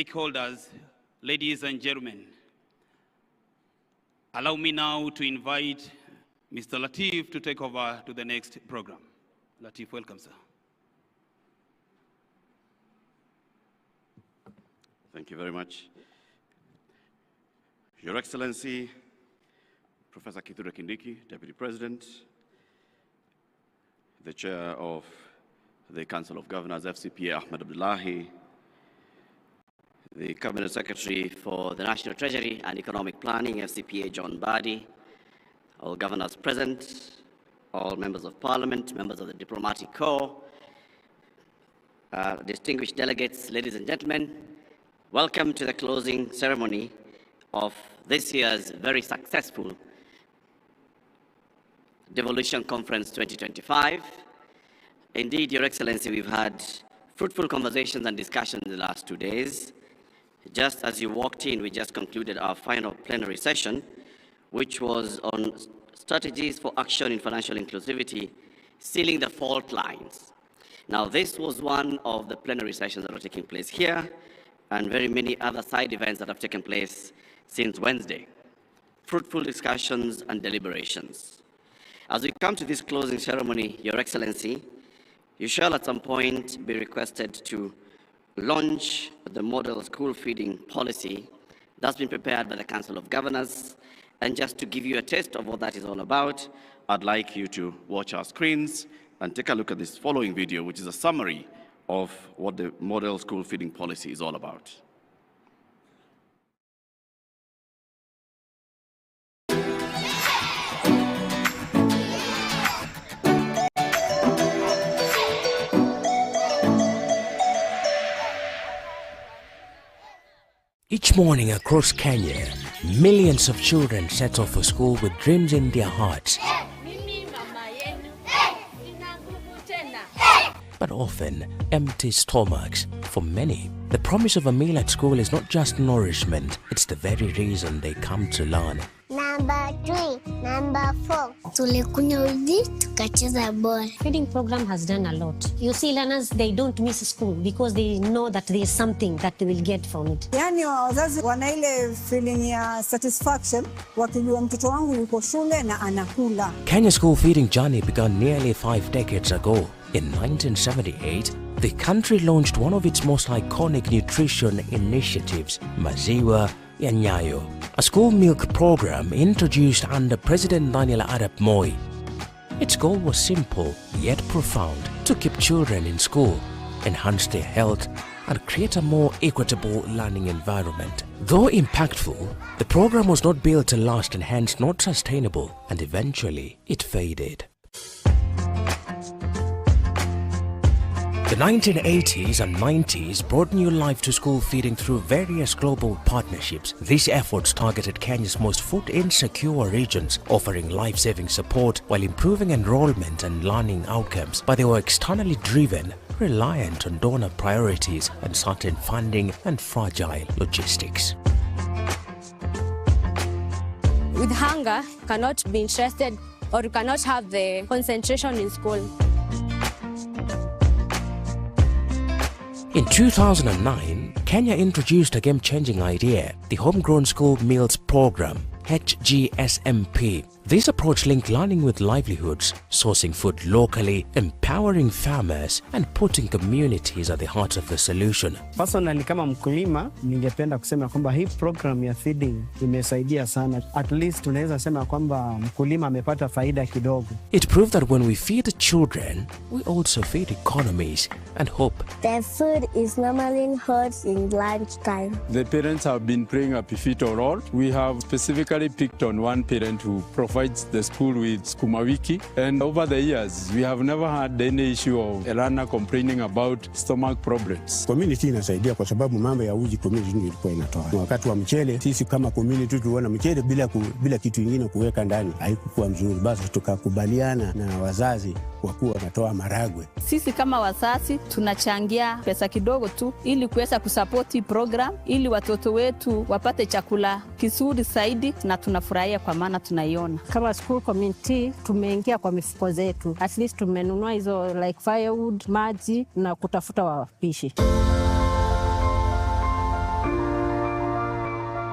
stakeholders, ladies and gentlemen, allow me now to invite Mr. Latif to take over to the next program. Latif, welcome, sir. Thank you very much. Your Excellency, Professor Kithure Kindiki, Deputy President, the Chair of the Council of Governors, FCPA, Ahmed Abdullahi, the Cabinet Secretary for the National Treasury and Economic Planning, FCPA, John Badi, all governors present, all members of Parliament, members of the Diplomatic Corps, distinguished delegates, ladies and gentlemen, welcome to the closing ceremony of this year's very successful Devolution Conference 2025. Indeed, Your Excellency, we've had fruitful conversations and discussions in the last 2 days. Just as you walked in, we just concluded our final plenary session, which was on strategies for action in financial inclusivity, sealing the fault lines. Now, this was one of the plenary sessions that are taking place here, and very many other side events that have taken place since Wednesday. Fruitful discussions and deliberations. As we come to this closing ceremony, Your Excellency, you shall at some point be requested to launch the model school feeding policy that's been prepared by the Council of Governors. And just to give you a taste of what that is all about, I'd like you to watch our screens and take a look at this following video, which is a summary of what the model school feeding policy is all about. Each morning across Kenya, millions of children set off for school with dreams in their hearts. But often, empty stomachs. For many, the promise of a meal at school is not just nourishment, it's the very reason they come to learn. Number 3, number 4. Tulikunywa uji, tukacheza ball. Feeding program has done a lot. You see, learners, they don't miss school because they know that there is something that they will get from it. Yani wazazi wana ile feeling ya satisfaction wakijua mtoto wangu yuko shule na anakula. Kenya's school feeding journey began nearly 5 decades ago. In 1978, the country launched one of its most iconic nutrition initiatives, Maziwa ya Nyayo, a school milk program introduced under President Daniel Arap Moi. Its goal was simple yet profound: to keep children in school, enhance their health, and create a more equitable learning environment. Though impactful, the program was not built to last and hence not sustainable, and eventually it faded. The 1980s and 90s brought new life to school feeding through various global partnerships. These efforts targeted Kenya's most food-insecure regions, offering life-saving support while improving enrollment and learning outcomes. But they were externally driven, reliant on donor priorities, uncertain funding, and fragile logistics. With hunger, you cannot be interested or you cannot have the concentration in school. In 2009, Kenya introduced a game-changing idea, the Homegrown School Meals Program, HGSMP. This approach linked learning with livelihoods, sourcing food locally, empowering farmers, and putting communities at the heart of the solution. Personally, kama mkulima, ningependa kusema kwamba hii program ya feeding imesaidia sana. At least tunaweza sema kwamba mkulima amepata faida kidogo. It proved that when we feed children, we also feed economies and hope. The food is normally hot in lunchtime. The parents have been playing a pivotal role. We have specifically picked on one parent who provides the school with Sukuma Wiki, and over the years we have never had any issue of a learner complaining about stomach problems. Community inasaidia kwa sababu mambo ya uji community ndio ilikuwa inatoa. Wakati wa mchele sisi kama community tuliona mchele bila kitu kingine kuweka ndani haikuwa mzuri, basi tukakubaliana na wazazi kwa kuwa wanatoa maragwe. Sisi kama wazazi tunachangia pesa kidogo tu ili kuweza kusupport program ili watoto wetu wapate chakula kizuri zaidi, na tunafurahia kwa maana tunaiona. Kama school community tumeingia kwa mifuko zetu. At least tumenunua hizo like firewood, maji na kutafuta wapishi.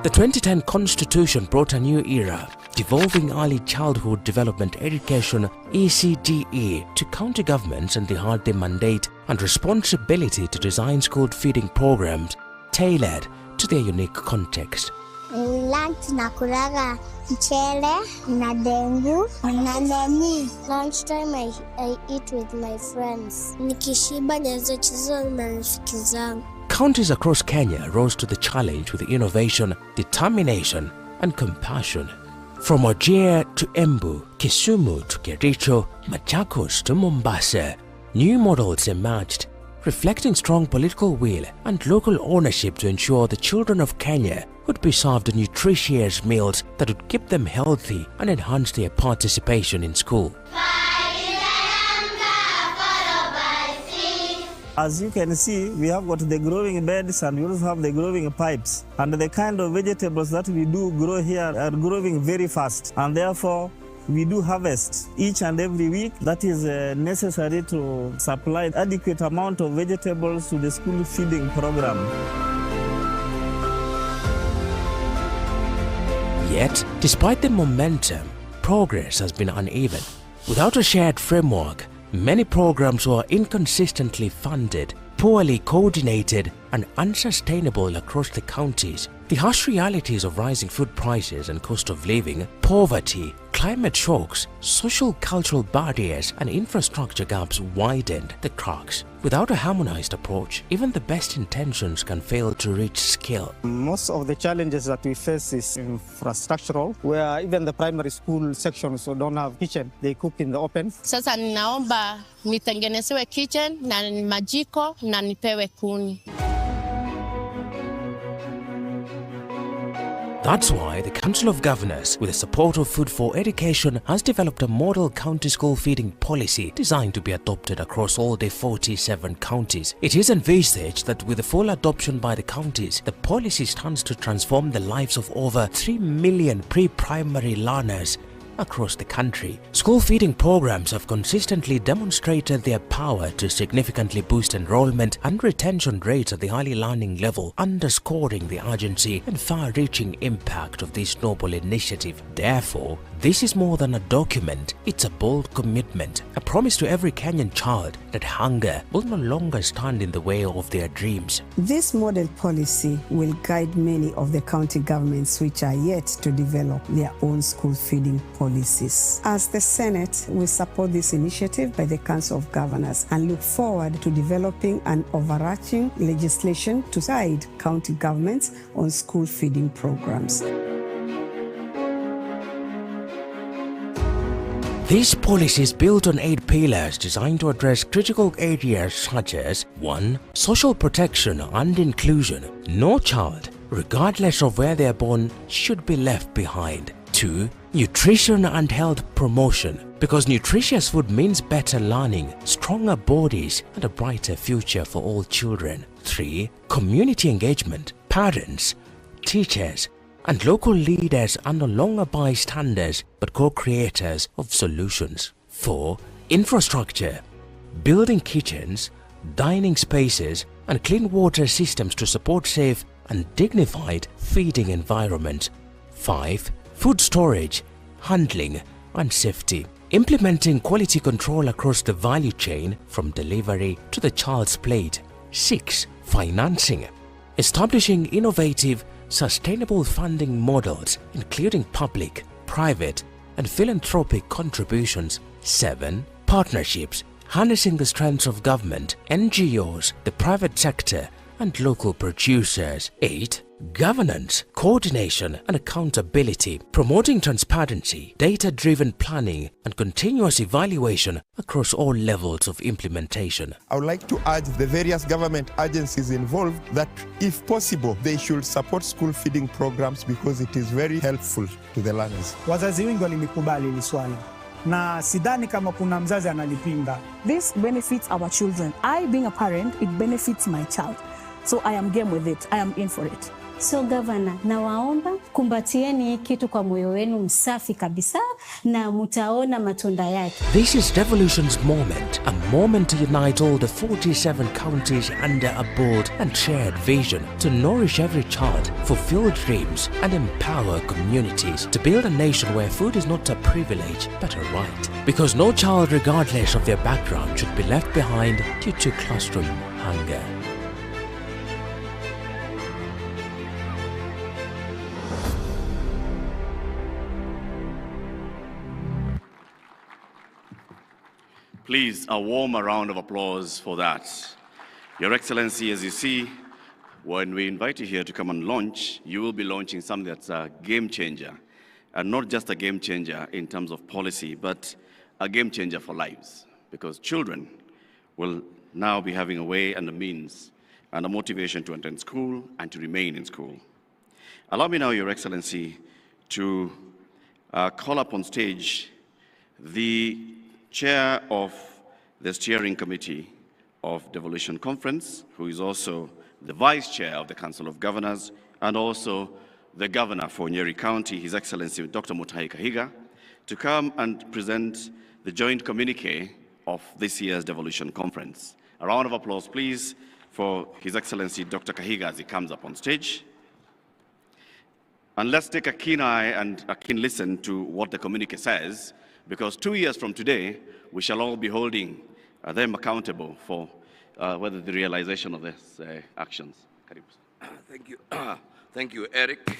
The 2010 Constitution brought a new era, devolving early childhood development education (ECDE) to county governments, and they had the mandate and responsibility to design school feeding programs tailored to their unique context. Lunch nakulaga mchele na dengu na nani. Lunchtime I eat with my friends. Nikishiba naweza cheza na marafiki zangu. Counties across Kenya rose to the challenge with innovation, determination, and compassion. From Wajir to Embu, Kisumu to Kericho, Machakos to Mombasa, new models emerged, reflecting strong political will and local ownership to ensure the children of Kenya would be served nutritious meals that would keep them healthy and enhance their participation in school. As you can see, we have got the growing beds and we also have the growing pipes. And the kind of vegetables that we do grow here are growing very fast. And therefore, we do harvest each and every week. That is necessary to supply adequate amount of vegetables to the school feeding program. Yet, despite the momentum, progress has been uneven. Without a shared framework, many programs were inconsistently funded, poorly coordinated, and unsustainable across the counties. The harsh realities of rising food prices and cost of living, poverty, climate shocks, social-cultural barriers, and infrastructure gaps widened the cracks. Without a harmonized approach, even the best intentions can fail to reach scale. Most of the challenges that we face is infrastructural, where even the primary school sections don't have kitchen, they cook in the open. Sasa ninaomba nitengenezewe kitchen na majiko na nipewe kuni. That's why the Council of Governors, with the support of Food for Education, has developed a model county school feeding policy designed to be adopted across all the 47 counties. It is envisaged that with the full adoption by the counties, the policy stands to transform the lives of over 3 million pre-primary learners across the country. School feeding programs have consistently demonstrated their power to significantly boost enrollment and retention rates at the early learning level, underscoring the urgency and far-reaching impact of this noble initiative. Therefore, this is more than a document, it's a bold commitment, a promise to every Kenyan child that hunger will no longer stand in the way of their dreams. This model policy will guide many of the county governments which are yet to develop their own school feeding policies. As the Senate, we support this initiative by the Council of Governors and look forward to developing an overarching legislation to guide county governments on school feeding programs. This policy is built on 8 pillars designed to address critical areas such as 1. Social protection and inclusion. No child, regardless of where they are born, should be left behind. 2. Nutrition and health promotion, because nutritious food means better learning, stronger bodies, and a brighter future for all children. 3. Community engagement. Parents, teachers, and local leaders are no longer bystanders but co-creators of solutions. 4. Infrastructure. Building kitchens, dining spaces, and clean water systems to support safe and dignified feeding environments. 5. Food storage, handling, and safety. Implementing quality control across the value chain from delivery to the child's plate. 6. Financing. Establishing innovative, sustainable funding models including public, private, and philanthropic contributions. 7. Partnerships. Harnessing the strengths of government, NGOs, the private sector, and local producers. 8. Governance, coordination, and accountability, promoting transparency, data-driven planning, and continuous evaluation across all levels of implementation. I would like to urge the various government agencies involved that, if possible, they should support school feeding programs because it is very helpful to the learners. Wazazi wengi walilikubali hili swala na sidhani kama kuna mzazi analipinga. This benefits our children. I, being a parent, it benefits my child. So I am game with it. I am in for it. So Governor, nawaomba kumbatieni kitu kwa moyo wenu msafi kabisa na mutaona matunda yake. This is devolution's moment, a moment to unite all the 47 counties under a bold and shared vision to nourish every child, fulfill dreams and empower communities to build a nation where food is not a privilege but a right. Because no child, regardless of their background, should be left behind due to classroom hunger. Please, a warm round of applause for that. Your Excellency, as you see, when we invite you here to come and launch, you will be launching something that's a game changer. And not just a game changer in terms of policy, but a game changer for lives. Because children will now be having a way and a means and a motivation to attend school and to remain in school. Allow me now, Your Excellency, to call up on stage the Chair of the Steering Committee of Devolution Conference, who is also the Vice Chair of the Council of Governors, and also the Governor for Nyeri County, His Excellency Dr. Mutahi Kahiga, to come and present the joint communique of this year's Devolution Conference. A round of applause, please, for His Excellency Dr. Kahiga as he comes up on stage. And let's take a keen eye and a keen listen to what the communique says, because 2 years from today, we shall all be holding them accountable for whether the realization of these actions. Thank you. Thank you, Eric.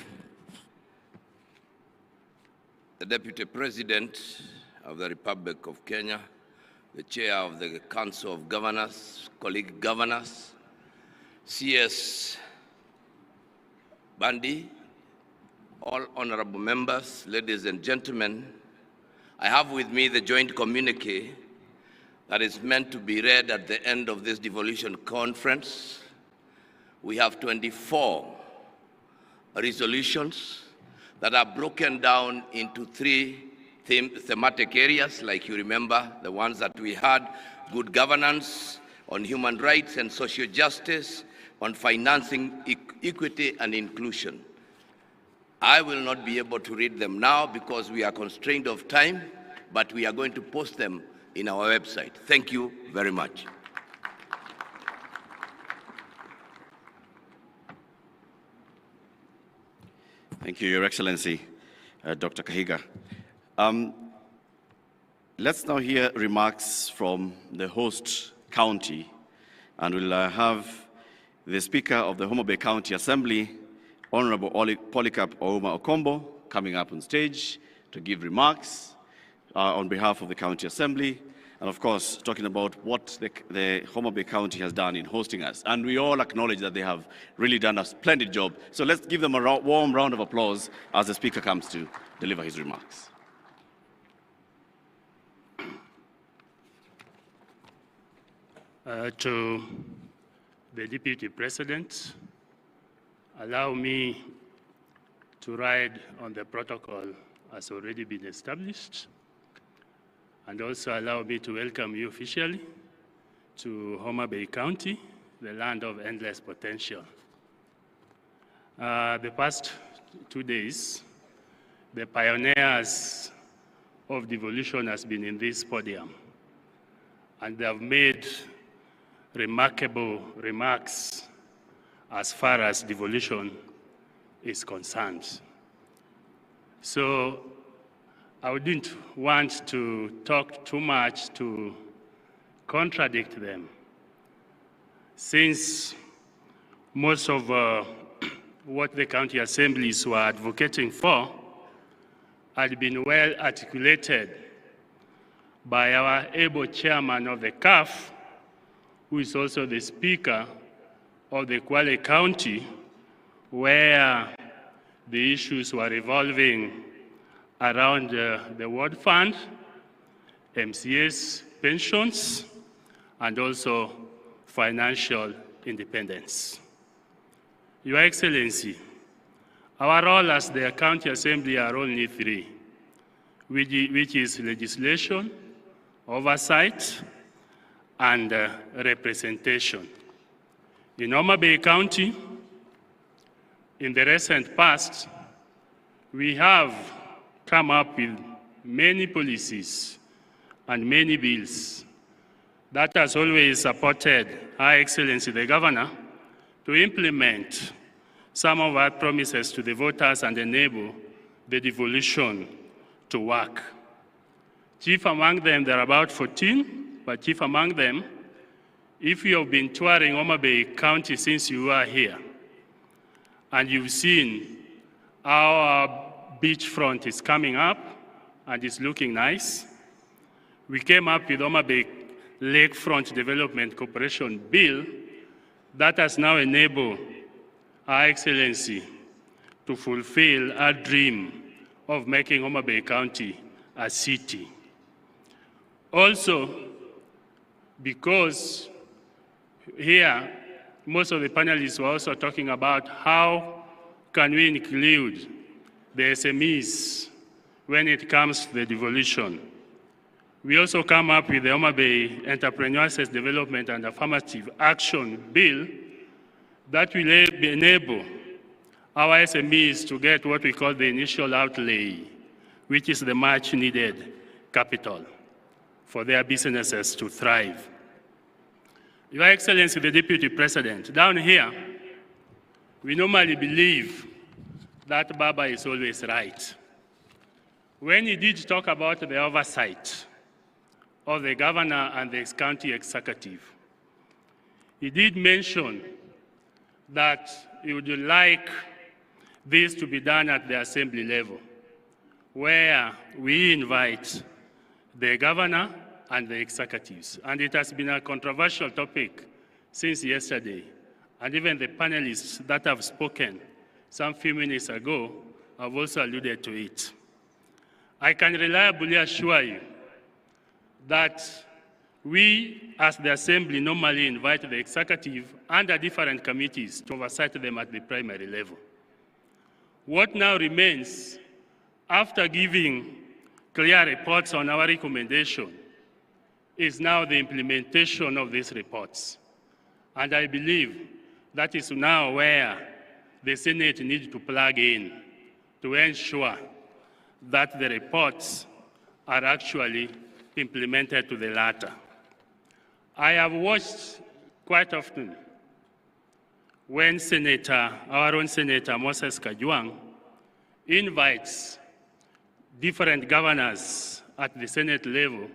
The Deputy President of the Republic of Kenya, the Chair of the Council of Governors, colleague governors, CS Bandi, all honorable members, ladies and gentlemen, I have with me the joint communique that is meant to be read at the end of this devolution conference. We have 24 resolutions that are broken down into 3 thematic areas, like you remember, the ones that we had: good governance, on human rights and social justice, on financing equity and inclusion. I will not be able to read them now because we are constrained of time, but we are going to post them in our website. Thank you very much. Thank you, Your Excellency, Dr. Kahiga. Let's now hear remarks from the host county, and we'll have the Speaker of the Homa Bay County Assembly, Honorable Polycarp Ouma Okombo, coming up on stage to give remarks on behalf of the County Assembly, and of course, talking about what the Homa Bay County has done in hosting us. And we all acknowledge that they have really done a splendid job. So let's give them a warm round of applause as the Speaker comes to deliver his remarks. To the Deputy President, allow me to ride on the protocol as already been established, and also allow me to welcome you officially to Homa Bay County, the land of endless potential. The past 2 days, the pioneers of devolution has been in this podium, and they have made remarkable remarks as far as devolution is concerned. So I wouldn't want to talk too much to contradict them, since most of what the county assemblies were advocating for had been well articulated by our able chairman of the CAF, who is also the Speaker of the Kwale County, where the issues were revolving around the World Fund, MCA's pensions, and also financial independence. Your Excellency, our role as the County Assembly are only 3, which is legislation, oversight, and representation. In Homa Bay County, in the recent past, we have come up with many policies and many bills that has always supported Her Excellency the Governor to implement some of our promises to the voters and enable the devolution to work. Chief among them, there are about 14, but chief among them, if you have been touring Homa Bay County since you were here, and you've seen our beachfront is coming up and it's looking nice, we came up with Homa Bay Lakefront Development Corporation Bill that has now enabled Our Excellency to fulfill our dream of making Homa Bay County a city. Also, because here, most of the panelists were also talking about how can we include the SMEs when it comes to the devolution. We also come up with the Homa Bay Entrepreneur Access Development and Affirmative Action Bill that will enable our SMEs to get what we call the initial outlay, which is the much needed capital for their businesses to thrive. Your Excellency, the Deputy President, down here, we normally believe that Baba is always right. When he did talk about the oversight of the governor and the county executive, he did mention that he would like this to be done at the assembly level, where we invite the governor and the executives. And it has been a controversial topic since yesterday. And even the panelists that have spoken some few minutes ago have also alluded to it. I can reliably assure you that we, as the Assembly, normally invite the executive and the different committees to oversight them at the primary level. What now remains, after giving clear reports on our recommendation, is now the implementation of these reports. And I believe that is now where the Senate needs to plug in to ensure that the reports are actually implemented to the latter. I have watched quite often when our own Senator Moses Kajwang invites different governors at the Senate level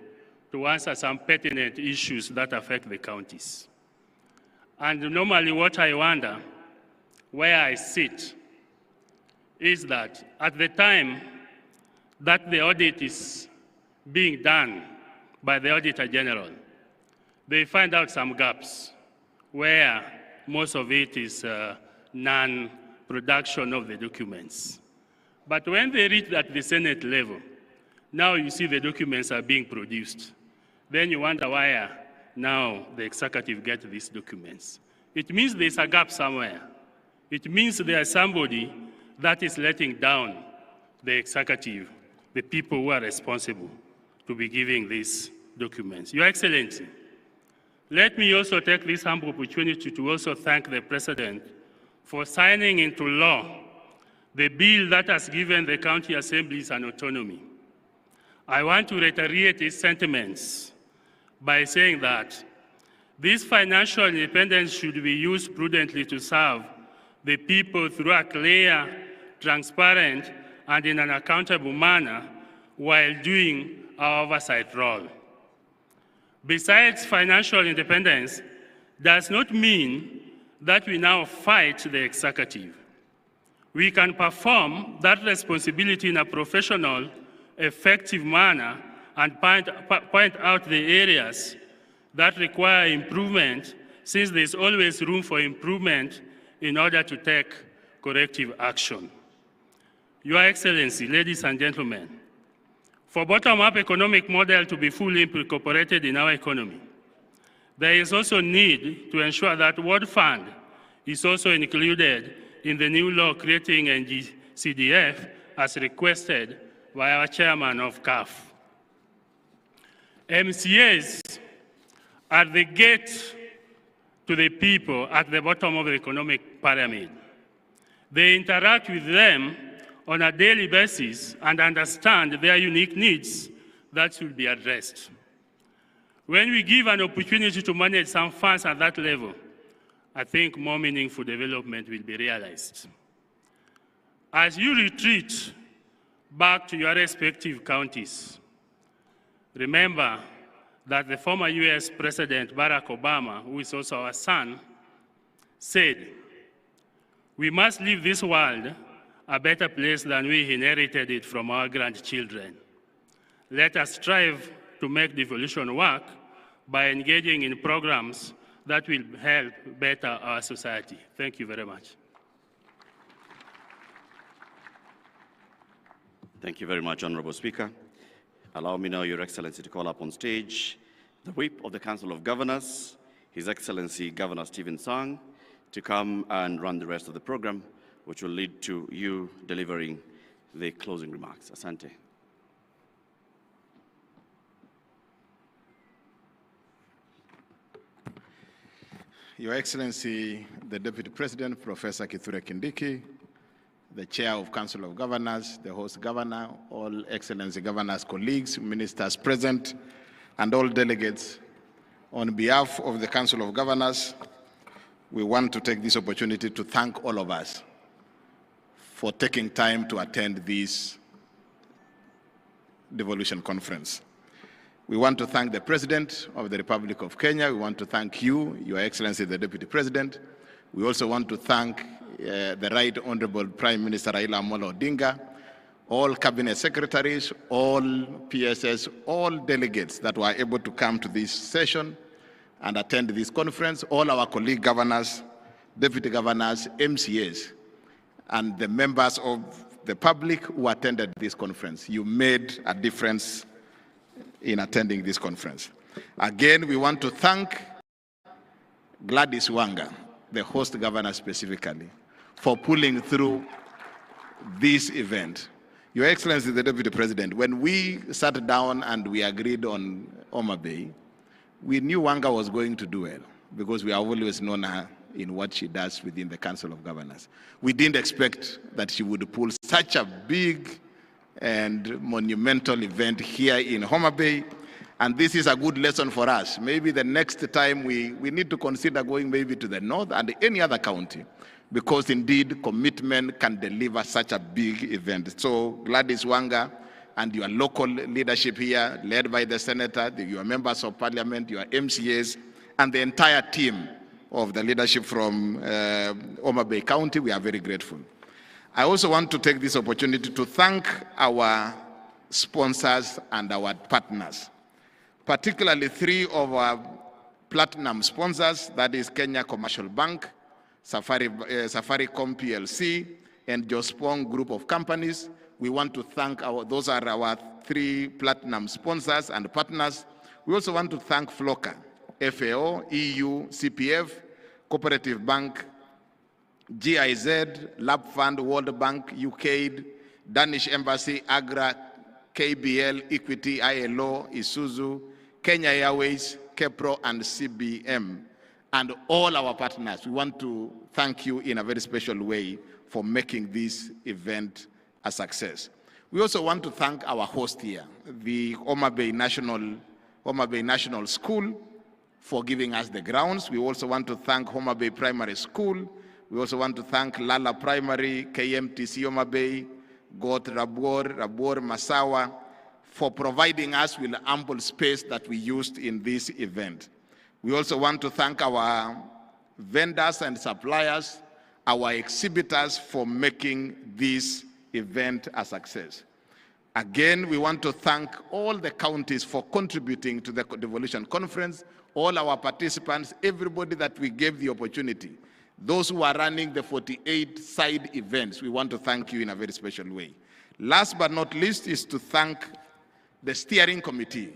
to answer some pertinent issues that affect the counties. And normally what I wonder, where I sit, is that at the time that the audit is being done by the Auditor General, they find out some gaps where most of it is non-production of the documents. But when they reach at the Senate level, now you see the documents are being produced. Then you wonder why now the executive gets these documents. It means there's a gap somewhere. It means there's somebody that is letting down the executive, the people who are responsible to be giving these documents. Your Excellency, let me also take this humble opportunity to also thank the President for signing into law the bill that has given the county assemblies an autonomy. I want to reiterate his sentiments by saying that this financial independence should be used prudently to serve the people through a clear, transparent, and in an accountable manner while doing our oversight role. Besides, financial independence does not mean that we now fight the executive. We can perform that responsibility in a professional, effective manner and point out the areas that require improvement, since there's always room for improvement in order to take corrective action. Your Excellency, ladies and gentlemen, for bottom-up economic model to be fully incorporated in our economy, there is also need to ensure that World Fund is also included in the new law creating NGCDF as requested by our chairman of CAF. MCAs are the gate to the people at the bottom of the economic pyramid. They interact with them on a daily basis and understand their unique needs that should be addressed. When we give an opportunity to manage some funds at that level, I think more meaningful development will be realized. As you retreat back to your respective counties, remember that the former US President Barack Obama, who is also our son, said, "We must leave this world a better place than we inherited it from our grandchildren." Let us strive to make devolution work by engaging in programs that will help better our society. Thank you very much. Thank you very much, Honorable Speaker. Allow me now, Your Excellency, to call up on stage the Whip of the Council of Governors, His Excellency Governor Stephen Sang, to come and run the rest of the program, which will lead to you delivering the closing remarks. Asante. Your Excellency, the Deputy President, Professor Kithure Kindiki, the Chair of Council of Governors, the host governor, all Excellency Governors, colleagues, ministers present, and all delegates, on behalf of the Council of Governors, we want to take this opportunity to thank all of us for taking time to attend this devolution conference. We want to thank the President of the Republic of Kenya. We want to thank you, Your Excellency, the Deputy President. We also want to thank the Right Honorable Prime Minister Raila Amolo Odinga, all Cabinet Secretaries, all PSS, all delegates that were able to come to this session and attend this conference, all our colleague governors, deputy governors, MCAs, and the members of the public who attended this conference. You made a difference in attending this conference. Again, we want to thank Gladys Wanga, the host governor specifically, for pulling through this event. Your Excellency, the Deputy President, when we sat down and we agreed on Homa Bay, we knew Wanga was going to do well because we have always known her in what she does within the Council of Governors. We didn't expect that she would pull such a big and monumental event here in Homa Bay, and this is a good lesson for us. Maybe the next time we need to consider going maybe to the north and any other county, because indeed commitment can deliver such a big event. So Gladys Wanga and your local leadership here, led by the Senator, your members of Parliament, your MCAs, and the entire team of the leadership from Homa Bay County, we are very grateful. I also want to take this opportunity to thank our sponsors and our partners, particularly three of our platinum sponsors, that is Kenya Commercial Bank, Safaricom PLC, and Jospong Group of Companies. We want to thank those are our three platinum sponsors and partners. We also want to thank FLOCA, FAO, EU, CPF, Cooperative Bank, GIZ, Lab Fund, World Bank, UKAID, Danish Embassy, AGRA, KBL, Equity, ILO, Isuzu, Kenya Airways, KEPRO, and CBM, and all our partners. We want to thank you in a very special way for making this event a success. We also want to thank our host here, the Homa Bay National School, for giving us the grounds. We also want to thank Homa Bay Primary School. We also want to thank Lala Primary, KMTC Homa Bay, Got Rabor Masawa, for providing us with ample space that we used in this event. We also want to thank our vendors and suppliers, our exhibitors, for making this event a success. Again, we want to thank all the counties for contributing to the devolution conference, all our participants, everybody that we gave the opportunity. Those who are running the 48 side events, we want to thank you in a very special way. Last but not least is to thank the steering committee,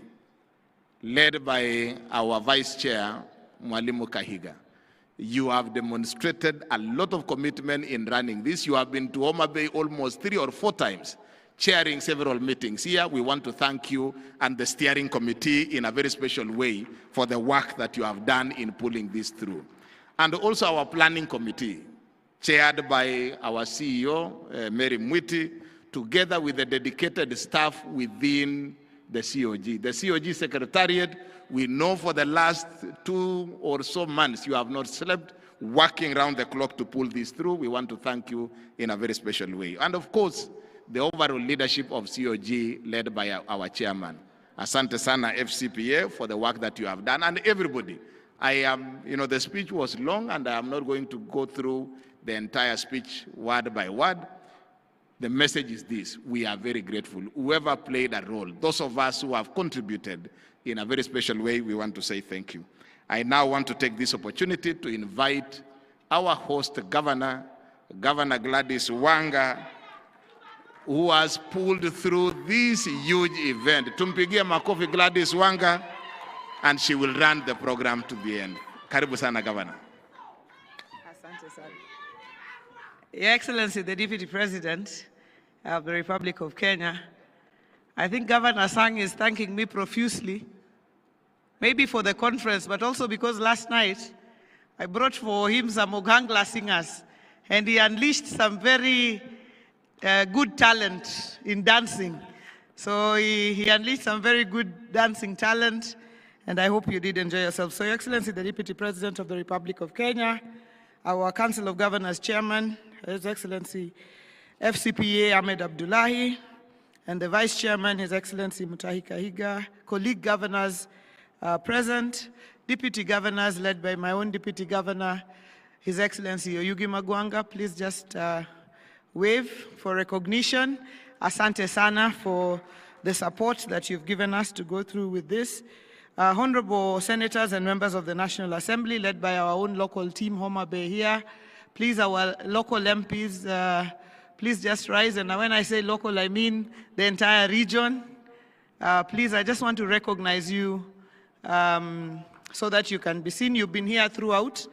led by our Vice Chair, Mwalimu Kahiga. You have demonstrated a lot of commitment in running this. You have been to Homa Bay almost 3 or 4 times, chairing several meetings here. We want to thank you and the steering committee in a very special way for the work that you have done in pulling this through. and also our planning committee, chaired by our CEO, Mary Mwiti, together with the dedicated staff within the COG. The COG Secretariat, we know for the last 2 or so months you have not slept, working around the clock to pull this through. We want to thank you in a very special way. And of course, the overall leadership of COG led by our chairman. Asante sana FCPA for the work that you have done, and everybody. The speech was long, and I am not going to go through the entire speech word by word. The message is this: we are very grateful. Whoever played a role, those of us who have contributed in a very special way, we want to say thank you. I now want to take this opportunity to invite our host governor, Governor Gladys Wanga, who has pulled through this huge event. Tumpigie makofi Gladys Wanga, and she will run the program to the end. Karibu sana, Governor. Asante sana. Your Excellency, the Deputy President of the Republic of Kenya, I think Governor Sang is thanking me profusely, maybe for the conference, but also because last night I brought for him some Ogangla singers, and he unleashed some very good talent in dancing. So he unleashed some very good dancing talent, and I hope you did enjoy yourself. So, Your Excellency, the Deputy President of the Republic of Kenya, our Council of Governors Chairman, His Excellency FCPA Ahmed Abdullahi, and the Vice Chairman, His Excellency Mutahi Kahiga, colleague governors present, deputy governors led by my own Deputy Governor, His Excellency Oyugi Magwanga. Please just wave for recognition. Asante sana for the support that you've given us to go through with this. Honorable Senators and members of the National Assembly, led by our own local team, Homa Bay here. Please, our local MPs, please just rise. And when I say local, I mean the entire region. Please, I just want to recognize you so that you can be seen. You've been here throughout.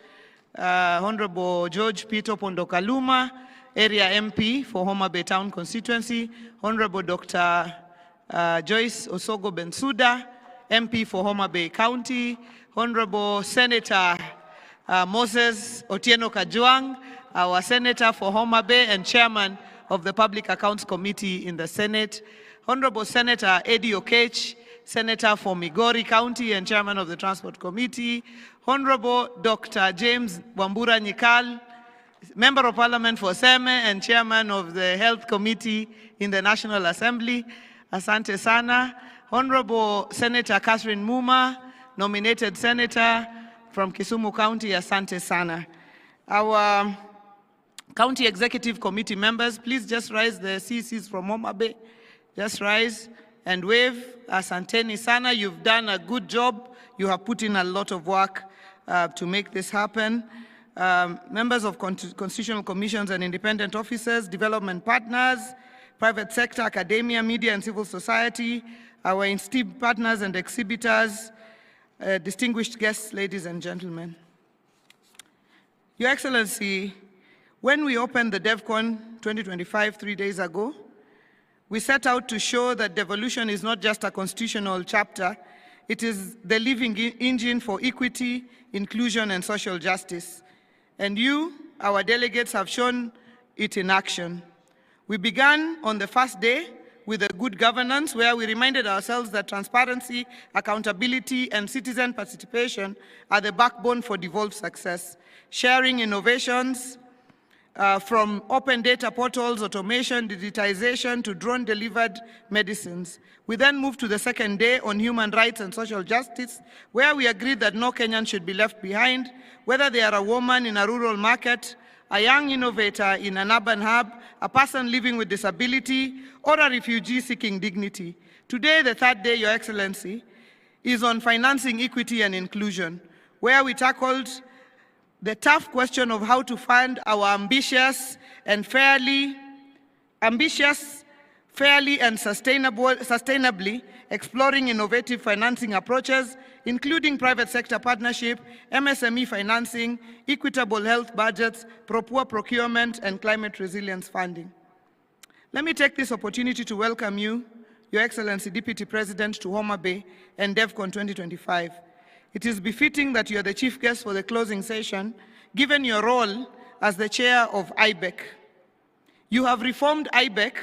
Honorable George Peter Pondokaluma, Area MP for Homa Bay Town Constituency. Honorable Dr. Joyce Osogo Bensuda, MP for Homa Bay County. Honorable Senator Moses Otieno Kajwang, our Senator for Homa Bay and Chairman of the Public Accounts Committee in the Senate. Honorable Senator Eddie Okech, Senator for Migori County and Chairman of the Transport Committee. Honorable Dr. James Wambura Nyikal, Member of Parliament for Seme and Chairman of the Health Committee in the National Assembly. Asante sana. Honorable Senator Catherine Muma, nominated Senator from Kisumu County. Asante sana. Our County Executive Committee members, please just rise. The CCs from Homa Bay, just rise and wave. Asanteni sana. You've done a good job. You have put in a lot of work to make this happen. Members of constitutional commissions and independent officers, development partners, private sector, academia, media, and civil society, our esteemed partners and exhibitors, distinguished guests, ladies and gentlemen. Your Excellency, when we opened the DevCon 2025 3 days ago, we set out to show that devolution is not just a constitutional chapter, it is the living engine for equity, inclusion, and social justice. And you, our delegates, have shown it in action. We began on the first day with a good governance, where we reminded ourselves that transparency, accountability, and citizen participation are the backbone for devolved success. Sharing innovations from open data portals, automation, digitization, to drone-delivered medicines. We then moved to the second day on human rights and social justice, where we agreed that no Kenyan should be left behind, whether they are a woman in a rural market, a young innovator in an urban hub, a person living with disability, or a refugee seeking dignity. Today, the third day, Your Excellency, is on financing equity and inclusion, where we tackled the tough question of how to fund our ambitious and fairly and sustainably exploring innovative financing approaches, including private sector partnership, MSME financing, equitable health budgets, poor procurement, and climate resilience funding. Let me take this opportunity to welcome you, Your Excellency Deputy President, to Homa Bay and DevCon 2025. It is befitting that you are the chief guest for the closing session, given your role as the chair of IBEC. You have reformed IBEC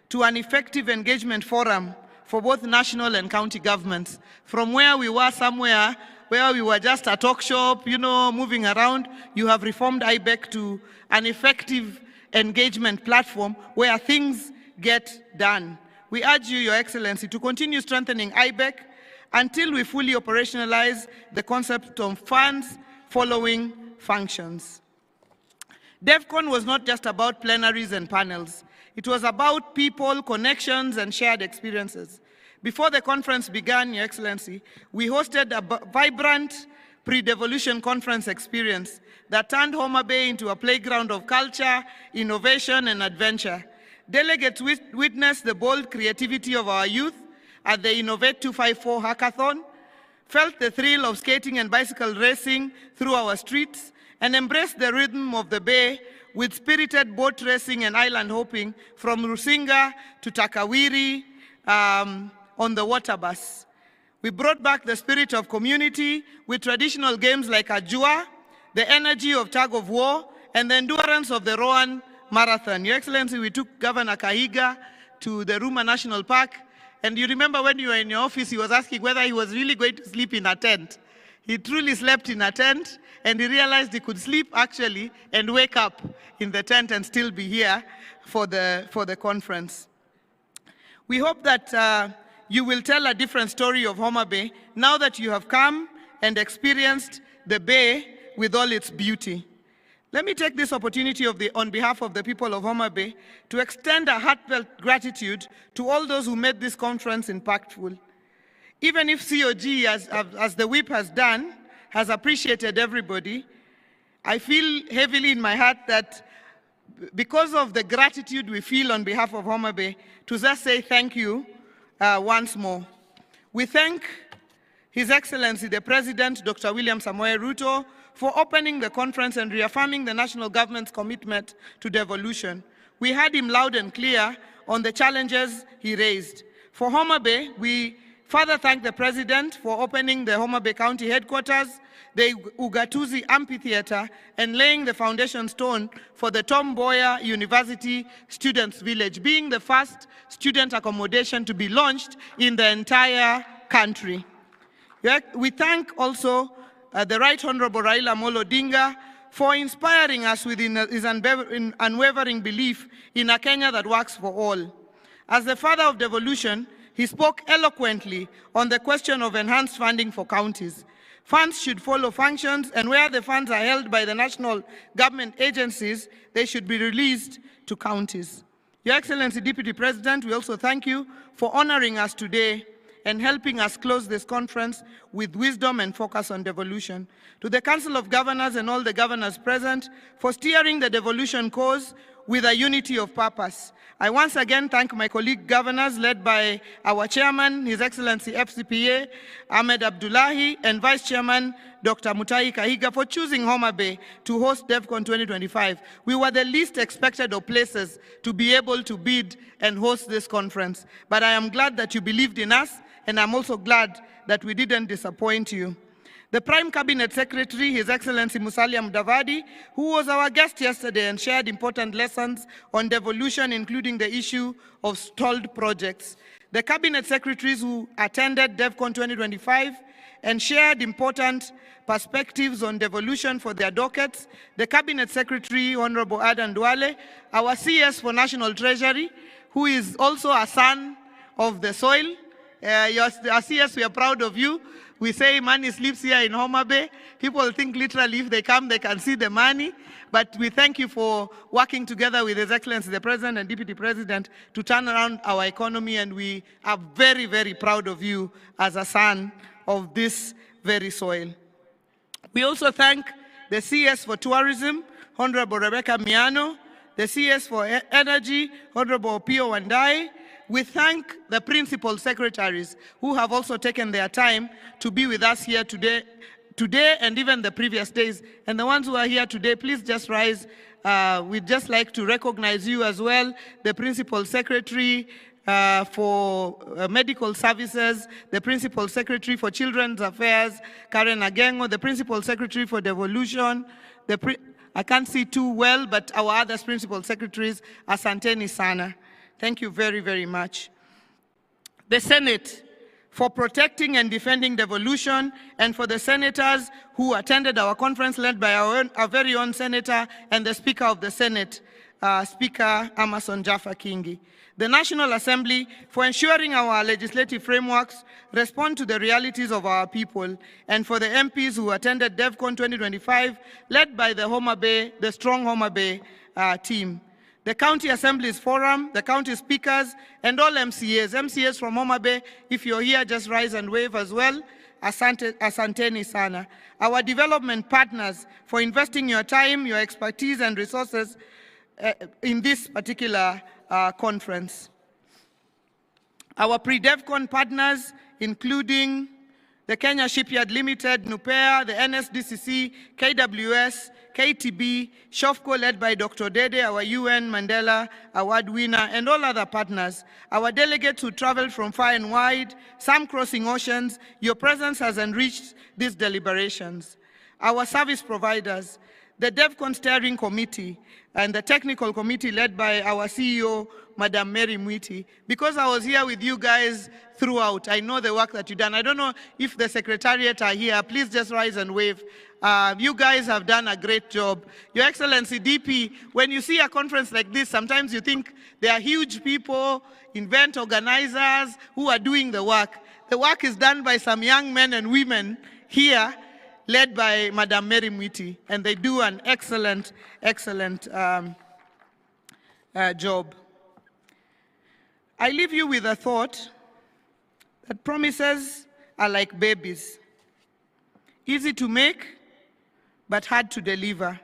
to an effective engagement forum for both national and county governments. From where we were somewhere where we were just a talk shop, moving around, you have reformed IBEC to an effective engagement platform where things get done. We urge you, Your Excellency, to continue strengthening IBEC until we fully operationalize the concept of funds following functions. DevCon was not just about plenaries and panels. It was about people, connections, and shared experiences. Before the conference began, Your Excellency, we hosted a vibrant pre-devolution conference experience that turned Homa Bay into a playground of culture, innovation, and adventure. Delegates witnessed the bold creativity of our youth at the Innovate 254 hackathon, felt the thrill of skating and bicycle racing through our streets, and embraced the rhythm of the Bay with spirited boat racing and island hopping from Rusinga to Takawiri on the water bus. We brought back the spirit of community with traditional games like Ajua, the energy of tug of war, and the endurance of the Rowan Marathon. Your Excellency, we took Governor Kahiga to the Ruma National Park, and you remember when you were in your office, he was asking whether he was really going to sleep in a tent. He truly slept in a tent, and he realized he could sleep actually and wake up in the tent and still be here for the conference. We hope that you will tell a different story of Homa Bay now that you have come and experienced the Bay with all its beauty. Let me take this opportunity on behalf of the people of Homa Bay to extend a heartfelt gratitude to all those who made this conference impactful. Even if COG, as the whip has done, has appreciated everybody, I feel heavily in my heart that because of the gratitude we feel on behalf of Homa Bay, to just say thank you once more. We thank His Excellency, the President, Dr. William Samoei Ruto, for opening the conference and reaffirming the national government's commitment to devolution. We heard him loud and clear on the challenges he raised. For Homa Bay, we further thank the President for opening the Homa Bay County headquarters, the Ugatuzi Amphitheater, and laying the foundation stone for the Tom Mboya University Students' Village, being the first student accommodation to be launched in the entire country. We thank also the Right Honorable Raila Amolo Odinga for inspiring us with his unwavering belief in a Kenya that works for all. As the father of devolution, he spoke eloquently on the question of enhanced funding for counties. Funds should follow functions, and where the funds are held by the national government agencies, they should be released to counties. Your Excellency, Deputy President, we also thank you for honoring us today and helping us close this conference with wisdom and focus on devolution. To the Council of Governors and all the governors present for steering the devolution cause with a unity of purpose. I once again thank my colleague governors led by our chairman, His Excellency FCPA, Ahmed Abdullahi, and Vice Chairman, Dr. Mutahi Kahiga, for choosing Homa Bay to host DevCon 2025. We were the least expected of places to be able to bid and host this conference. But I am glad that you believed in us, and I'm also glad that we didn't disappoint you. The Prime Cabinet Secretary, His Excellency Musalia Mudavadi, who was our guest yesterday and shared important lessons on devolution, including the issue of stalled projects. The Cabinet Secretaries who attended DevCon 2025 and shared important perspectives on devolution for their dockets. The Cabinet Secretary, Honorable Adan Duale, our CS for National Treasury, who is also a son of the soil. Our CS, we are proud of you. We say money sleeps here in Homa Bay. People think literally if they come, they can see the money. But we thank you for working together with His Excellency, the President and Deputy President, to turn around our economy. And we are very, very proud of you as a son of this very soil. We also thank the CS for Tourism, Honorable Rebecca Miano, the CS for Energy, Honorable Pio Wandai. We thank the principal secretaries who have also taken their time to be with us here today and even the previous days. And the ones who are here today, please just rise. We'd just like to recognize you as well, the principal secretary for medical services, the principal secretary for children's affairs, Karen Agengo, the principal secretary for devolution, I can't see too well, but our other principal secretaries, asanteni sana. Thank you very, very much. The Senate, for protecting and defending devolution, and for the senators who attended our conference led by our very own senator and the Speaker of the Senate, Speaker Amason Jaffa Kingi. The National Assembly, for ensuring our legislative frameworks respond to the realities of our people, and for the MPs who attended DevCon 2025, led by the strong Homa Bay team. The County Assemblies Forum, the County Speakers, and all MCAs. MCAs from Homa Bay, if you're here, just rise and wave as well. Asanteni sana. Our development partners for investing your time, your expertise, and resources in this particular conference. Our pre-DevCon partners, including the Kenya Shipyard Limited, NUPEA, the NSDCC, KWS, KTB, SHOFCO led by Dr. Dede, our UN Mandela Award winner, and all other partners. Our delegates who traveled from far and wide, some crossing oceans, your presence has enriched these deliberations. Our service providers, the DevCon Steering Committee, and the Technical Committee led by our CEO, Madam Mary Mwiti. Because I was here with you guys throughout, I know the work that you've done. I don't know if the Secretariat are here. Please just rise and wave. You guys have done a great job. Your Excellency, DP, when you see a conference like this, sometimes you think there are huge people, event organizers who are doing the work. The work is done by some young men and women here, led by Madam Mary Mwiti, and they do an excellent, excellent job. I leave you with a thought that promises are like babies, easy to make, but hard to deliver.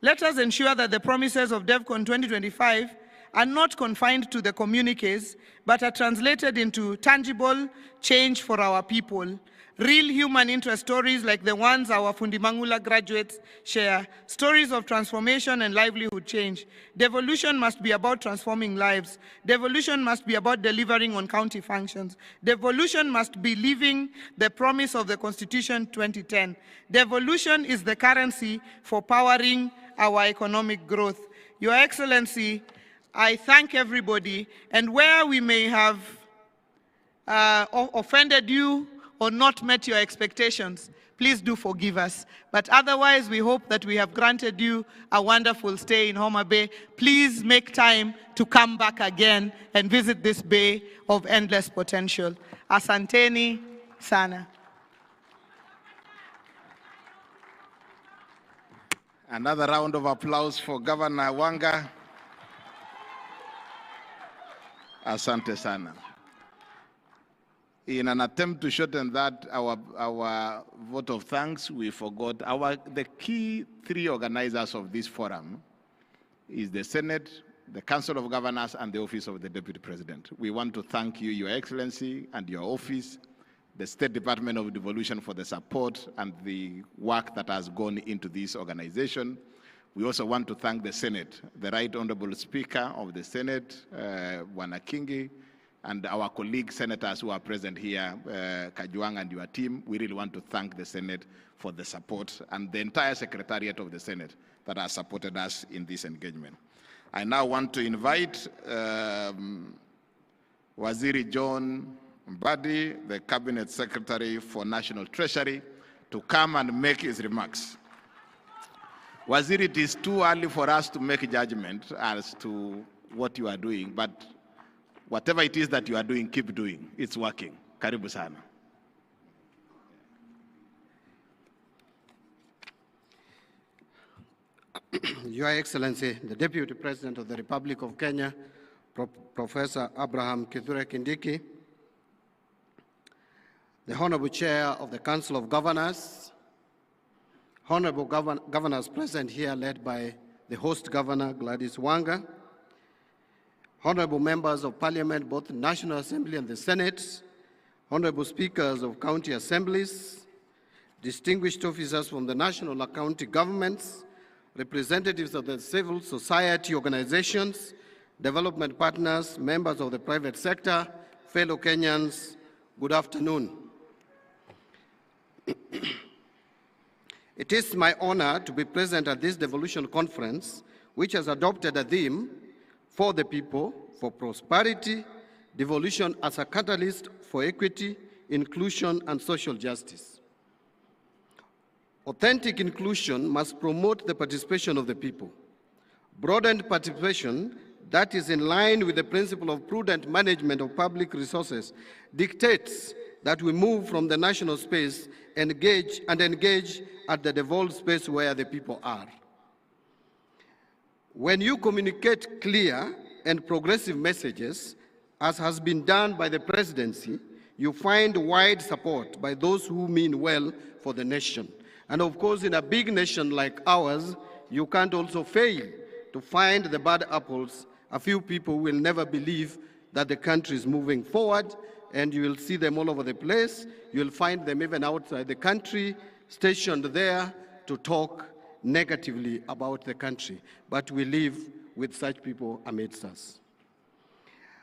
Let us ensure that the promises of DevCon 2025 are not confined to the communiques, but are translated into tangible change for our people. Real human interest stories like the ones our Fundimangula graduates share, stories of transformation and livelihood change. Devolution must be about transforming lives. Devolution must be about delivering on county functions. Devolution must be living the promise of the Constitution 2010. Devolution is the currency for powering our economic growth. Your Excellency, I thank everybody, and where we may have offended you or not met your expectations, please do forgive us. But otherwise, we hope that we have granted you a wonderful stay in Homa Bay. Please make time to come back again and visit this bay of endless potential. Asanteni sana. Another round of applause for Governor Wanga. Asante sana. In an attempt to shorten that, our vote of thanks, we forgot the key three organizers of this forum is the Senate, the Council of Governors, and the Office of the Deputy President. We want to thank you, Your Excellency, and your office, the State Department of Devolution for the support and the work that has gone into this organization. We also want to thank the Senate, the Right Honorable Speaker of the Senate, Bwana Kingi, and our colleague senators who are present here, Kajwang and your team. We really want to thank the Senate for the support and the entire Secretariat of the Senate that has supported us in this engagement. I now want to invite Waziri John Mbadi, the Cabinet Secretary for National Treasury, to come and make his remarks. Waziri, it is too early for us to make a judgment as to what you are doing, but whatever it is that you are doing, keep doing. It's working. Karibu sana. Your Excellency, the Deputy President of the Republic of Kenya, Professor Abraham Kithure Kindiki, the Honorable Chair of the Council of Governors, Honorable Governors present here led by the host Governor Gladys Wanga, Honorable Members of Parliament, both the National Assembly and the Senate, Honorable Speakers of County Assemblies, distinguished officers from the national and county governments, representatives of the civil society organizations, development partners, members of the private sector, fellow Kenyans, good afternoon. It is my honor to be present at this devolution conference, which has adopted a theme for the people, for prosperity, devolution as a catalyst for equity, inclusion, and social justice. Authentic inclusion must promote the participation of the people. Broadened participation that is in line with the principle of prudent management of public resources dictates that we move from the national space and engage at the devolved space where the people are. When you communicate clear and progressive messages, as has been done by the presidency, you find wide support by those who mean well for the nation. And of course, in a big nation like ours, you can't also fail to find the bad apples. A few people will never believe that the country is moving forward, and you will see them all over the place. You'll find them even outside the country, stationed there to talk negatively about the country. But we live with such people amidst us.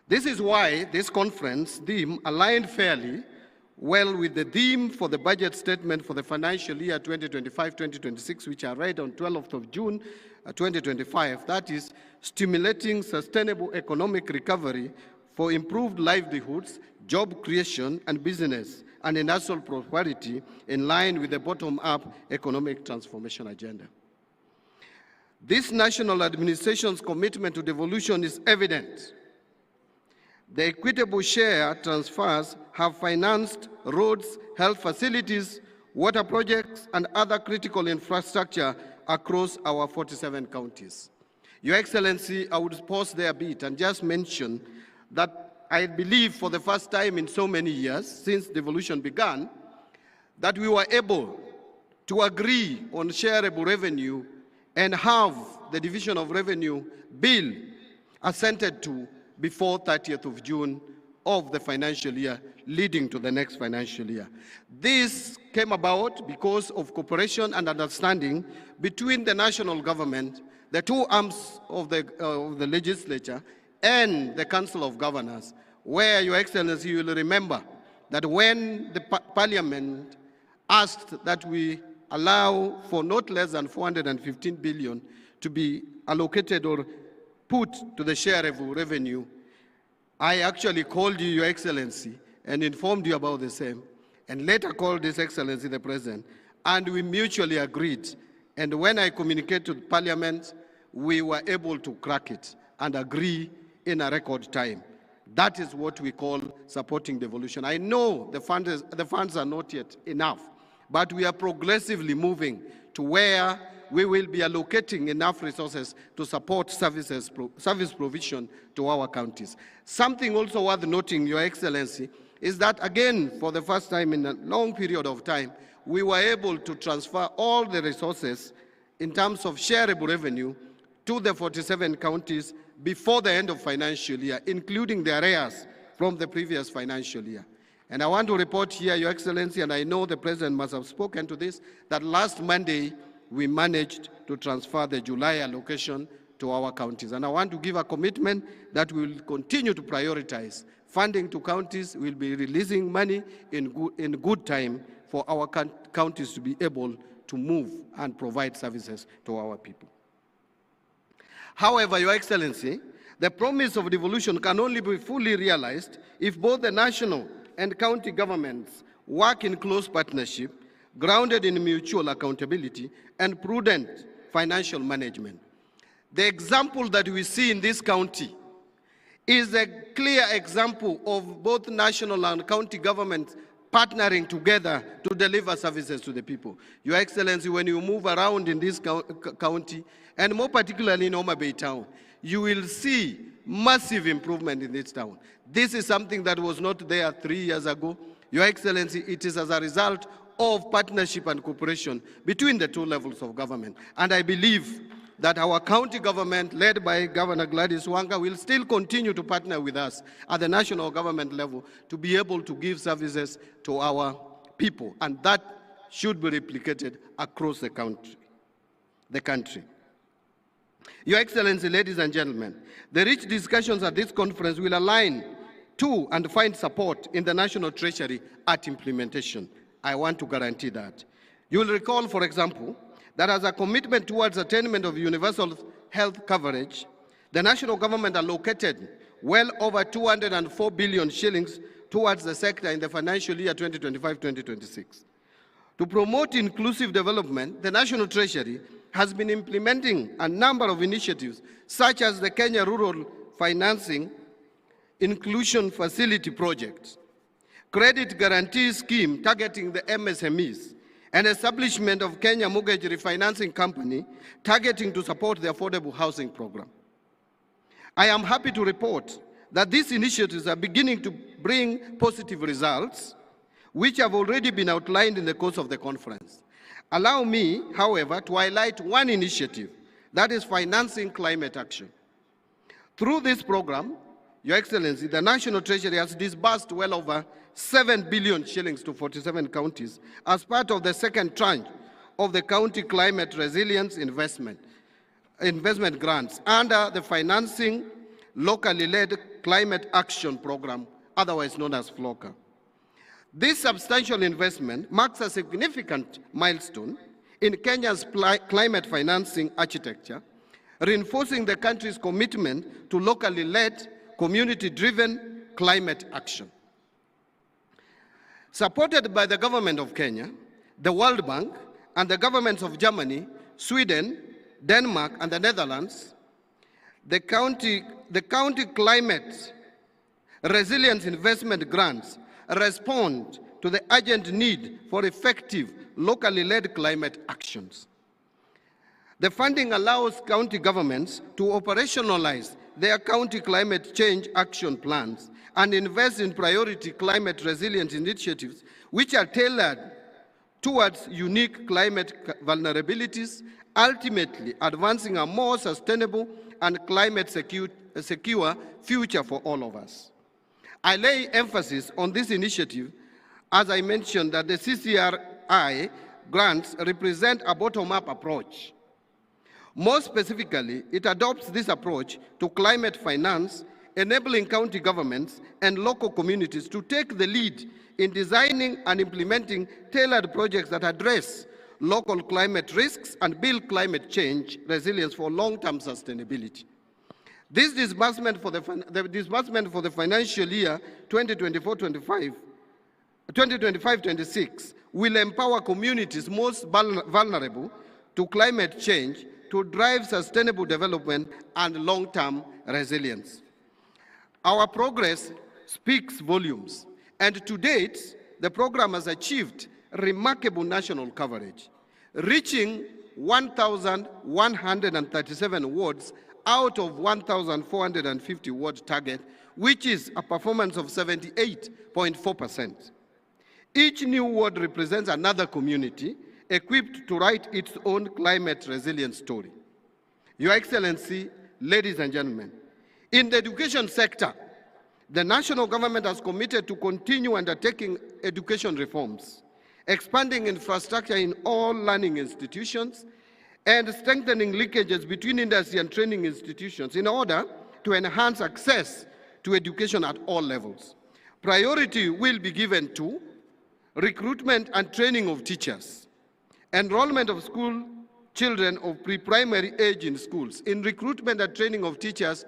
This is why this conference theme aligned fairly well with the theme for the budget statement for the financial year 2025-2026, which I read on 12th of June 2025. That is, stimulating sustainable economic recovery for improved livelihoods, job creation, and business, and industrial prosperity in line with the bottom-up economic transformation agenda. This national administration's commitment to devolution is evident. The equitable share transfers have financed roads, health facilities, water projects, and other critical infrastructure across our 47 counties. Your Excellency, I would pause there a bit and just mention that I believe for the first time in so many years since devolution began, that we were able to agree on shareable revenue and have the division of revenue bill assented to before 30th of June of the financial year leading to the next financial year. This came about because of cooperation and understanding between the national government, the two arms of the legislature, and the Council of Governors, where, Your Excellency, you will remember that when the Parliament asked that we allow for not less than 415 billion to be allocated or put to the shareable revenue, I actually called you, Your Excellency, and informed you about the same, and later called His Excellency the President, and we mutually agreed. And when I communicated to Parliament, we were able to crack it and agree in a record time. That is what we call supporting devolution. I know the funds are not yet enough, but we are progressively moving to where we will be allocating enough resources to support service provision to our counties. Something also worth noting, Your Excellency, is that again, for the first time in a long period of time, we were able to transfer all the resources in terms of shareable revenue to the 47 counties before the end of financial year, including the arrears from the previous financial year. And I want to report here, Your Excellency, and I know the President must have spoken to this, that last Monday we managed to transfer the July allocation to our counties. And I want to give a commitment that we will continue to prioritize funding to counties. We'll be releasing money in good time for our counties to be able to move and provide services to our people. However, Your Excellency, the promise of devolution can only be fully realized if both the national and county governments work in close partnership, grounded in mutual accountability and prudent financial management. The example that we see in this county is a clear example of both national and county governments partnering together to deliver services to the people. Your Excellency, when you move around in this county, and more particularly in Homa Bay town, you will see massive improvement in this town. This is something that was not there 3 years ago. Your Excellency, it is as a result of partnership and cooperation between the two levels of government. And I believe that our county government, led by Governor Gladys Wanga, will still continue to partner with us at the national government level to be able to give services to our people. And that should be replicated across the country. Your Excellency, ladies and gentlemen, the rich discussions at this conference will align to and find support in the National Treasury at implementation. I want to guarantee that. You will recall, for example, that as a commitment towards attainment of universal health coverage, the national government allocated well over 204 billion shillings towards the sector in the financial year 2025-2026. To promote inclusive development, the National Treasury has been implementing a number of initiatives, such as the Kenya Rural Financing Inclusion Facility Project, Credit Guarantee Scheme targeting the MSMEs, and establishment of Kenya Mortgage Refinancing Company targeting to support the affordable housing program. I am happy to report that these initiatives are beginning to bring positive results, which have already been outlined in the course of the conference. Allow me, however, to highlight one initiative, that is financing climate action. Through this program, Your Excellency, the National Treasury has disbursed well over 7 billion shillings to 47 counties as part of the second tranche of the County Climate Resilience Investment grants under the Financing Locally Led Climate Action Program, otherwise known as FLOCA. This substantial investment marks a significant milestone in Kenya's climate financing architecture, reinforcing the country's commitment to locally led, community-driven climate action. Supported by the government of Kenya, the World Bank, and the governments of Germany, Sweden, Denmark, and the Netherlands, the county climate resilience investment grants respond to the urgent need for effective, locally led climate actions. The funding allows county governments to operationalize their county climate change action plans and invest in priority climate resilience initiatives which are tailored towards unique climate vulnerabilities, ultimately advancing a more sustainable and climate secure future for all of us. I lay emphasis on this initiative as I mentioned that the CCRI grants represent a bottom-up approach. More specifically, it adopts this approach to climate finance, enabling county governments and local communities to take the lead in designing and implementing tailored projects that address local climate risks and build climate change resilience for long-term sustainability. This disbursement for the financial year 2025-26 will empower communities most vulnerable to climate change to drive sustainable development and long-term resilience. Our progress speaks volumes, and to date, the program has achieved remarkable national coverage, reaching 1,137 wards out of 1,450 ward target, which is a performance of 78.4%. Each new ward represents another community equipped to write its own climate resilience story. Your Excellency, ladies and gentlemen, in the education sector, the national government has committed to continue undertaking education reforms, expanding infrastructure in all learning institutions, and strengthening linkages between industry and training institutions in order to enhance access to education at all levels. Priority will be given to recruitment and training of teachers, enrollment of school children of pre-primary age in schools. In recruitment and training of teachers,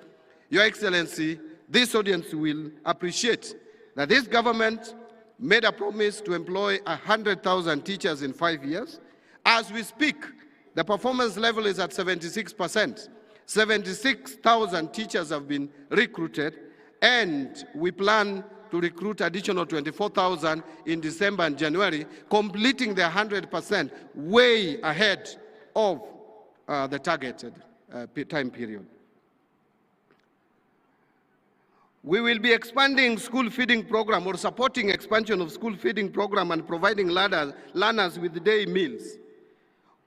Your Excellency, this audience will appreciate that this government made a promise to employ 100,000 teachers in 5 years. As we speak, the performance level is at 76%. 76,000 teachers have been recruited, and we plan to recruit additional 24,000 in December and January, completing the 100% way ahead of the targeted time period. We will be expanding school feeding program or supporting expansion of school feeding program and providing learners with day meals.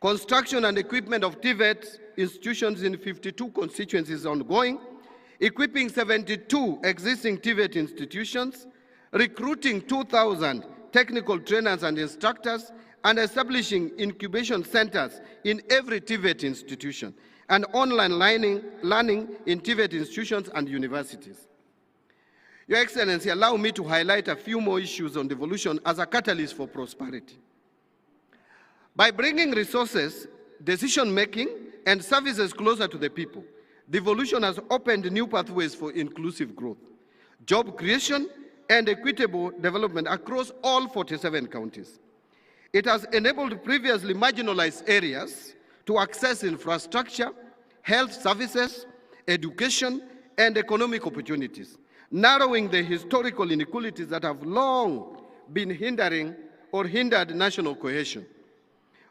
Construction and equipment of TVET institutions in 52 constituencies is ongoing, equipping 72 existing TVET institutions, recruiting 2,000 technical trainers and instructors, and establishing incubation centers in every TVET institution, and online learning in TVET institutions and universities. Your Excellency, allow me to highlight a few more issues on devolution as a catalyst for prosperity. By bringing resources, decision-making, and services closer to the people, devolution has opened new pathways for inclusive growth, job creation, and equitable development across all 47 counties. It has enabled previously marginalized areas to access infrastructure, health services, education, and economic opportunities, narrowing the historical inequalities that have long been hindered national cohesion.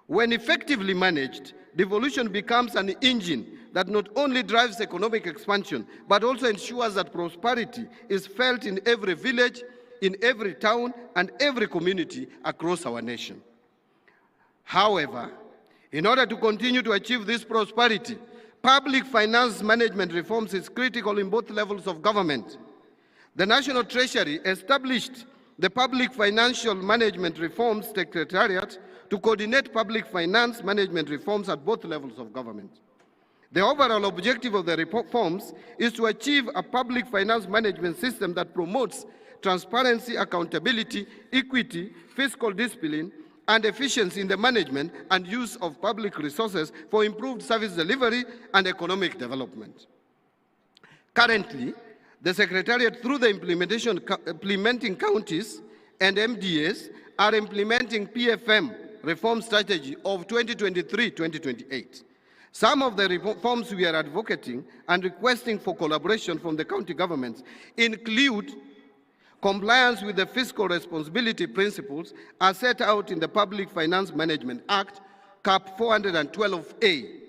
When effectively managed, devolution becomes an engine that not only drives economic expansion, but also ensures that prosperity is felt in every village, in every town, and every community across our nation. However, in order to continue to achieve this prosperity, public finance management reforms is critical in both levels of government. The National Treasury established the Public Financial Management Reforms Secretariat to coordinate public finance management reforms at both levels of government. The overall objective of the reforms is to achieve a public finance management system that promotes transparency, accountability, equity, fiscal discipline, and efficiency in the management and use of public resources for improved service delivery and economic development. Currently, the Secretariat, through the implementing counties and MDAs, are implementing PFM reform strategy of 2023-2028. Some of the reforms we are advocating and requesting for collaboration from the county governments include compliance with the fiscal responsibility principles as set out in the Public Finance Management Act, Cap 412A,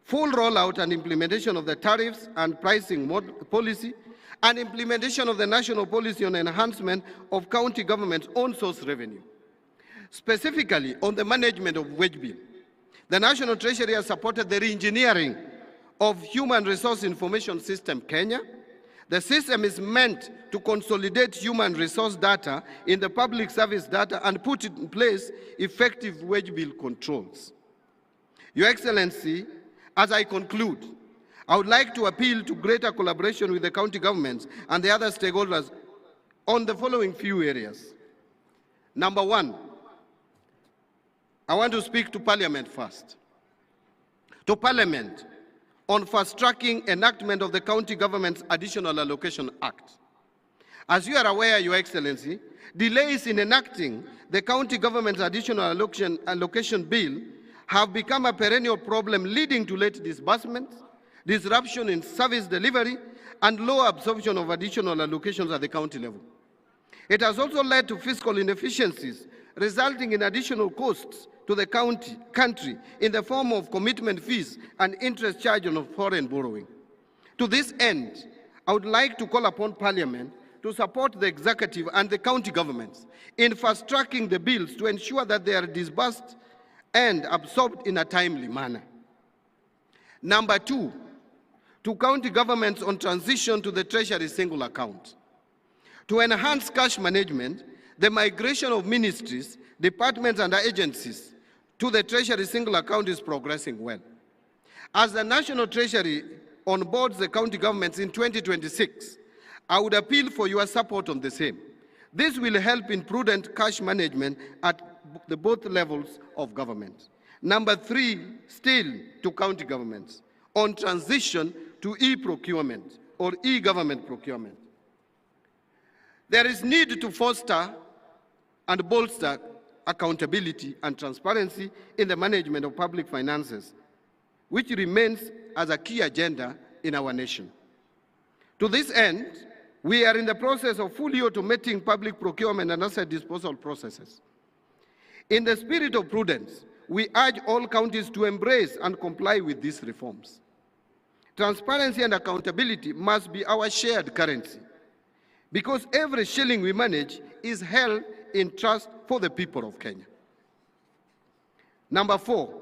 full rollout and implementation of the tariffs and pricing policy, and implementation of the national policy on enhancement of county government's own source revenue. Specifically, on the management of wage bill, the National Treasury has supported the re-engineering of Human Resource Information System Kenya. The system is meant to consolidate human resource data in the public service data and put in place effective wage bill controls. Your Excellency, as I conclude, I would like to appeal to greater collaboration with the county governments and the other stakeholders on the following few areas. Number one, I want to speak to Parliament first. To Parliament on fast-tracking enactment of the County Government's Additional Allocation Act. As you are aware, Your Excellency, delays in enacting the County Government's Additional Allocation Bill have become a perennial problem, leading to late disbursements, disruption in service delivery, and low absorption of additional allocations at the county level. It has also led to fiscal inefficiencies, resulting in additional costs to the country in the form of commitment fees and interest charged on foreign borrowing. To this end, I would like to call upon Parliament to support the executive and the county governments in fast-tracking the bills to ensure that they are disbursed and absorbed in a timely manner. Number two, to county governments on transition to the Treasury single account. To enhance cash management, the migration of ministries, departments, and agencies to the Treasury single account is progressing well. As the National Treasury onboards the county governments in 2026, I would appeal for your support on the same. This will help in prudent cash management at both levels of government. Number three, still to county governments, on transition to e-procurement or e-government procurement. There is need to foster and bolster accountability and transparency in the management of public finances, which remains as a key agenda in our nation. To this end, we are in the process of fully automating public procurement and asset disposal processes. In the spirit of prudence, we urge all counties to embrace and comply with these reforms. Transparency and accountability must be our shared currency, because every shilling we manage is held in trust for the people of Kenya. Number four,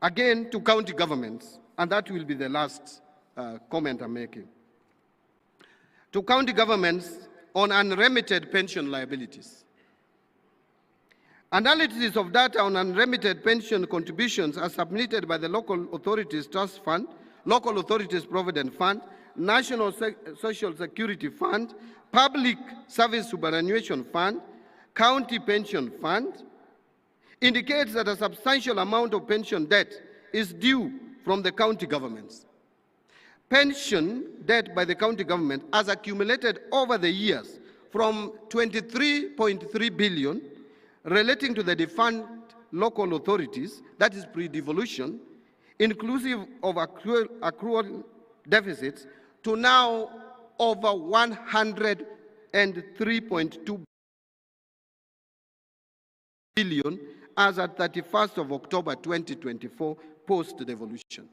again to county governments, and that will be the last comment I'm making. To county governments on unremitted pension liabilities. Analysis of data on unremitted pension contributions are submitted by the Local Authorities Trust Fund, Local Authorities Provident Fund, National Social Security Fund, Public Service Superannuation Fund, County Pension Fund, indicates that a substantial amount of pension debt is due from the county governments. Pension debt by the county government has accumulated over the years from 23.3 billion relating to the defunct local authorities, that is pre-devolution, inclusive of accrual deficits, to now over 103.2 billion as at 31st of October 2024, post-devolution.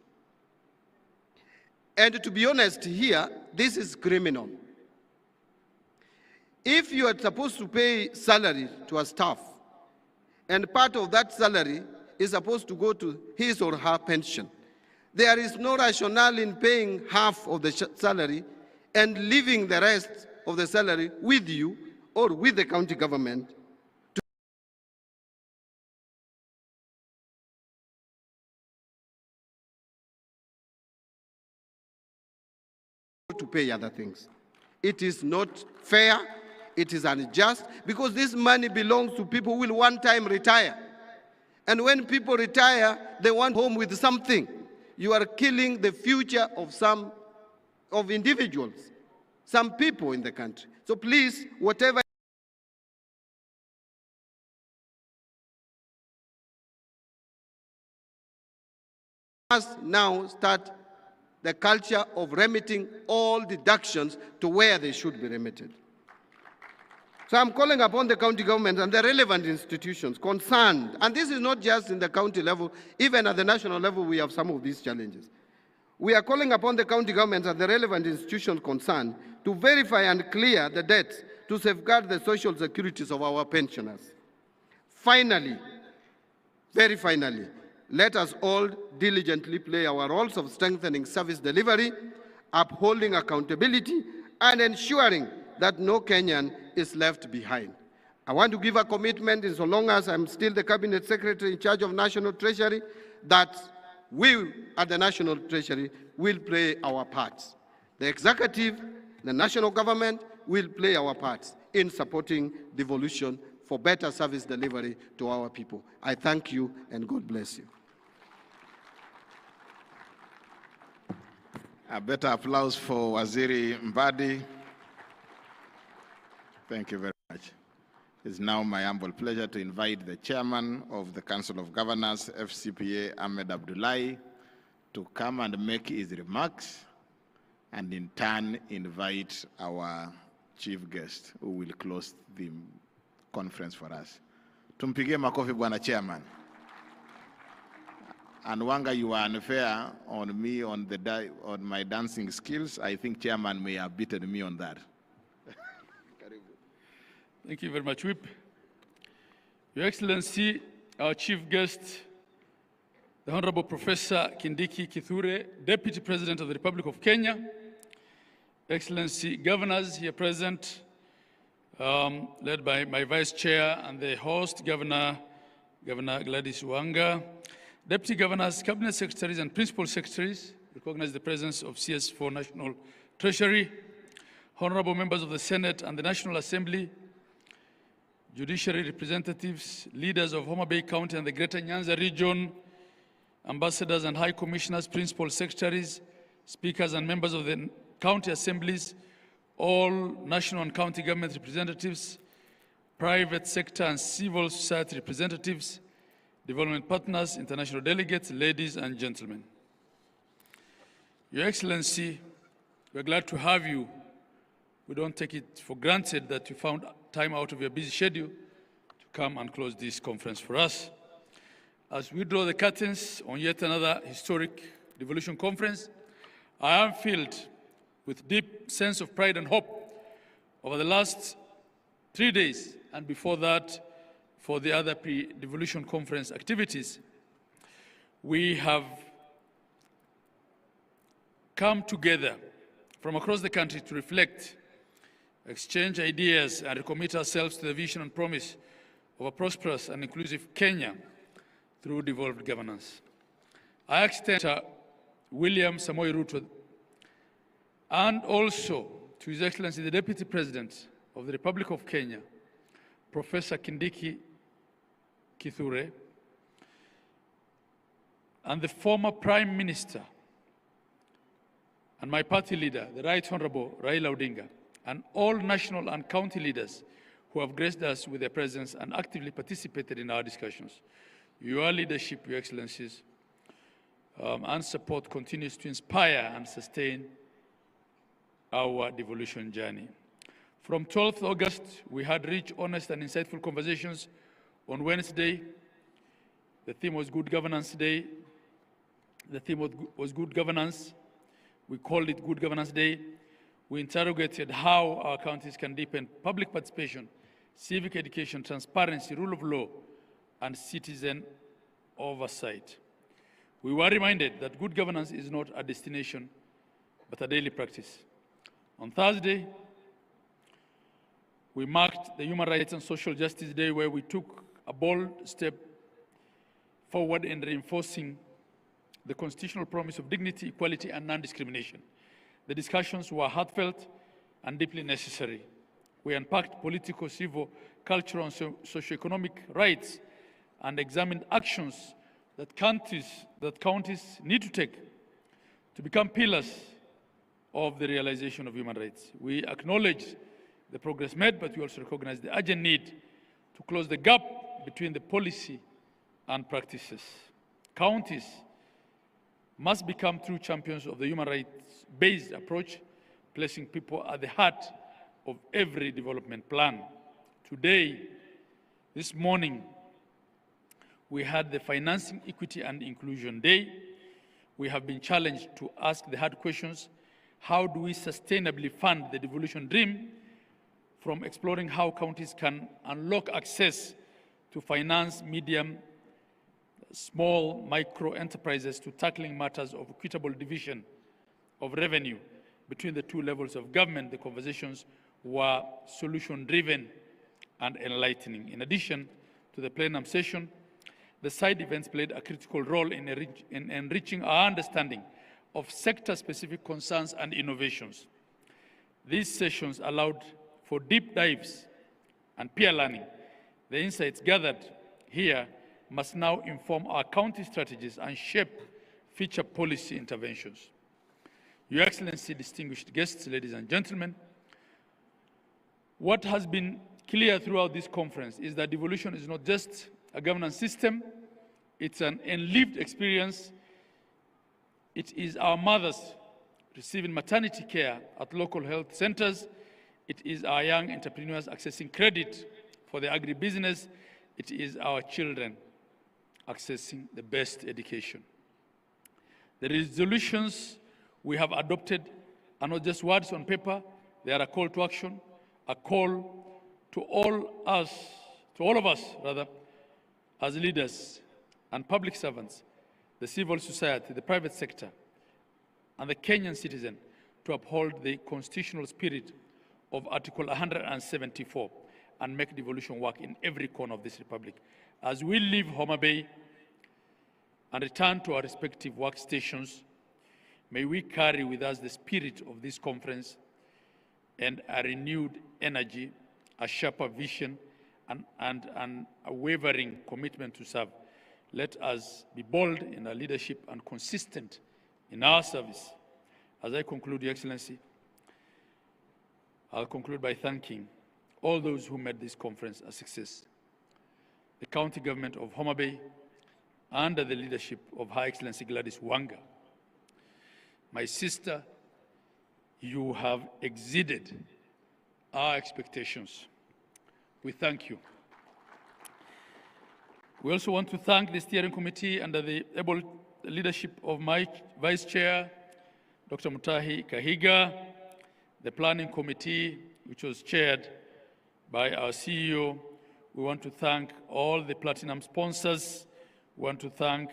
And to be honest here, this is criminal. If you are supposed to pay salary to a staff, and part of that salary is supposed to go to his or her pension, there is no rationale in paying half of the salary and leaving the rest of the salary with you or with the county government to pay other things. It is not fair, it is unjust, because this money belongs to people who will one time retire. And when people retire, they want home with something. You are killing the future of individuals, some people in the country. So please, whatever must now start the culture of remitting all deductions to where they should be remitted. So I'm calling upon the county government and the relevant institutions concerned, and this is not just in the county level, even at the national level we have some of these challenges. We are calling upon the county governments and the relevant institutions concerned to verify and clear the debts to safeguard the social securities of our pensioners. Finally, very finally, let us all diligently play our roles of strengthening service delivery, upholding accountability, and ensuring that no Kenyan is left behind. I want to give a commitment, in so long as I'm still the Cabinet Secretary in charge of National Treasury, that we at the National Treasury will play our parts. The executive, the national government will play our parts in supporting devolution for better service delivery to our people. I thank you and God bless you. A better applause for Waziri Mbadi. Thank you very much. It's now my humble pleasure to invite the Chairman of the Council of Governors, FCPA, Ahmed Abdullahi, to come and make his remarks, and in turn invite our chief guest who will close the conference for us. Tumpigie makofi Bwana Chairman. And Wanga, you are unfair on me on my dancing skills. I think Chairman may have beaten me on that. Thank you very much, Whip. Your Excellency, our chief guest, the Honorable Professor Kindiki Kithure, Deputy President of the Republic of Kenya, Excellency Governors here present, led by my Vice Chair and the host, Governor Gladys Wanga, Deputy Governors, Cabinet Secretaries, and Principal Secretaries, recognize the presence of CS4 National Treasury, Honorable Members of the Senate and the National Assembly, Judiciary representatives, leaders of Homa Bay County and the Greater Nyanza region, ambassadors and high commissioners, principal secretaries, speakers and members of the county assemblies, all national and county government representatives, private sector and civil society representatives, development partners, international delegates, ladies and gentlemen. Your Excellency, we're glad to have you. We don't take it for granted that you found time out of your busy schedule to come and close this conference for us. As we draw the curtains on yet another historic devolution conference, I am filled with deep sense of pride and hope over the last 3 days and before that for the other pre-devolution conference activities. We have come together from across the country to reflect, exchange ideas, and recommit ourselves to the vision and promise of a prosperous and inclusive Kenya through devolved governance. I extend to William Samoei Ruto and also to His Excellency the Deputy President of the Republic of Kenya, Professor Kindiki Kithure, and the former Prime Minister and my party leader, the Right Honorable Raila Odinga, and all national and county leaders who have graced us with their presence and actively participated in our discussions. Your leadership, Your Excellencies, and support continues to inspire and sustain our devolution journey. From 12th August, we had rich, honest, and insightful conversations. On Wednesday, the theme was Good Governance Day. The theme was Good Governance. We called it Good Governance Day. We interrogated how our counties can deepen public participation, civic education, transparency, rule of law, and citizen oversight. We were reminded that good governance is not a destination, but a daily practice. On Thursday, we marked the Human Rights and Social Justice Day, where we took a bold step forward in reinforcing the constitutional promise of dignity, equality, and non-discrimination. The discussions were heartfelt and deeply necessary. We unpacked political, civil, cultural, and socioeconomic rights and examined actions that counties need to take to become pillars of the realization of human rights. We acknowledge the progress made, but we also recognize the urgent need to close the gap between the policy and practices. Counties must become true champions of the human rights-based approach, placing people at the heart of every development plan. Today, this morning, we had the Financing Equity and Inclusion Day. We have been challenged to ask the hard questions: how do we sustainably fund the devolution dream, from exploring how counties can unlock access to finance medium, small, micro enterprises, to tackling matters of equitable division of revenue between the two levels of government. The conversations were solution-driven and enlightening. In addition to the plenum session, the side events played a critical role in enriching our understanding of sector-specific concerns and innovations. These sessions allowed for deep dives and peer learning. The insights gathered here must now inform our county strategies and shape future policy interventions. Your Excellency, distinguished guests, ladies and gentlemen, what has been clear throughout this conference is that devolution is not just a governance system, it's an lived experience. It is our mothers receiving maternity care at local health centers. It is our young entrepreneurs accessing credit for their agribusiness. It is our children accessing the best education. The resolutions we have adopted are not just words on paper. They are a call to action, a call to all of us, as leaders and public servants, the civil society, the private sector, and the Kenyan citizen, to uphold the constitutional spirit of Article 174 and make devolution work in every corner of this republic. As we leave Homa Bay and return to our respective workstations, may we carry with us the spirit of this conference and a renewed energy, a sharper vision, and a wavering commitment to serve. Let us be bold in our leadership and consistent in our service. As I conclude, Your Excellency, I'll conclude by thanking all those who made this conference a success. The county government of Homa Bay, under the leadership of Her Excellency Gladys Wanga. My sister, you have exceeded our expectations. We thank you. We also want to thank the steering committee under the able leadership of my Vice Chair, Dr. Mutahi Kahiga, the planning committee, which was chaired by our CEO. We want to thank all the platinum sponsors. We want to thank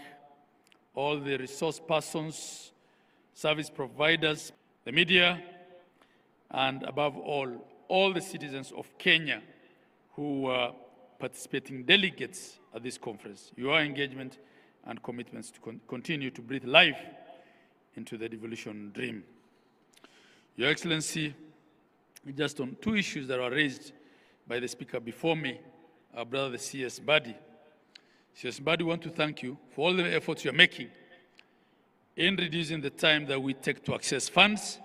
all the resource persons, service providers, the media, and above all the citizens of Kenya who were participating delegates at this conference. Your engagement and commitments to continue to breathe life into the devolution dream. Your Excellency, just on two issues that were raised by the speaker before me, our brother the CS Badi. CS Mbadi, we want to thank you for all the efforts you're making in reducing the time that we take to access funds.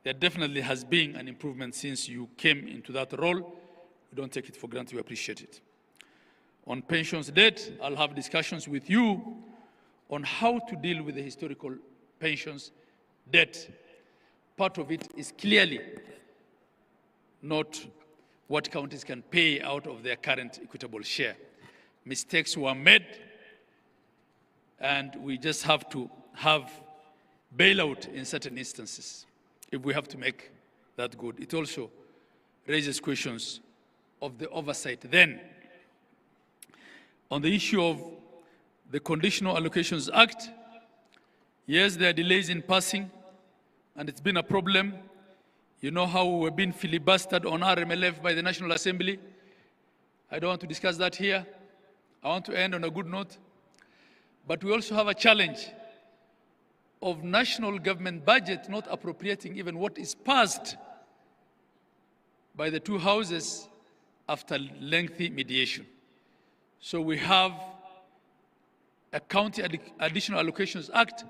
There definitely has been an improvement since you came into that role. We don't take it for granted, we appreciate it. On pensions debt, I'll have discussions with you on how to deal with the historical pensions debt. Part of it is clearly not what counties can pay out of their current equitable share. Mistakes were made, and we just have to have bailout in certain instances if we have to make that good. It also raises questions of the oversight then. On the issue of the Conditional Allocations Act, yes, there are delays in passing, and it's been a problem. You know how we've been filibustered on RMLF by the National Assembly. I don't want to discuss that here. I want to end on a good note. But we also have a challenge of national government budget not appropriating even what is passed by the two houses after lengthy mediation. So we have a County Additional Allocations Act,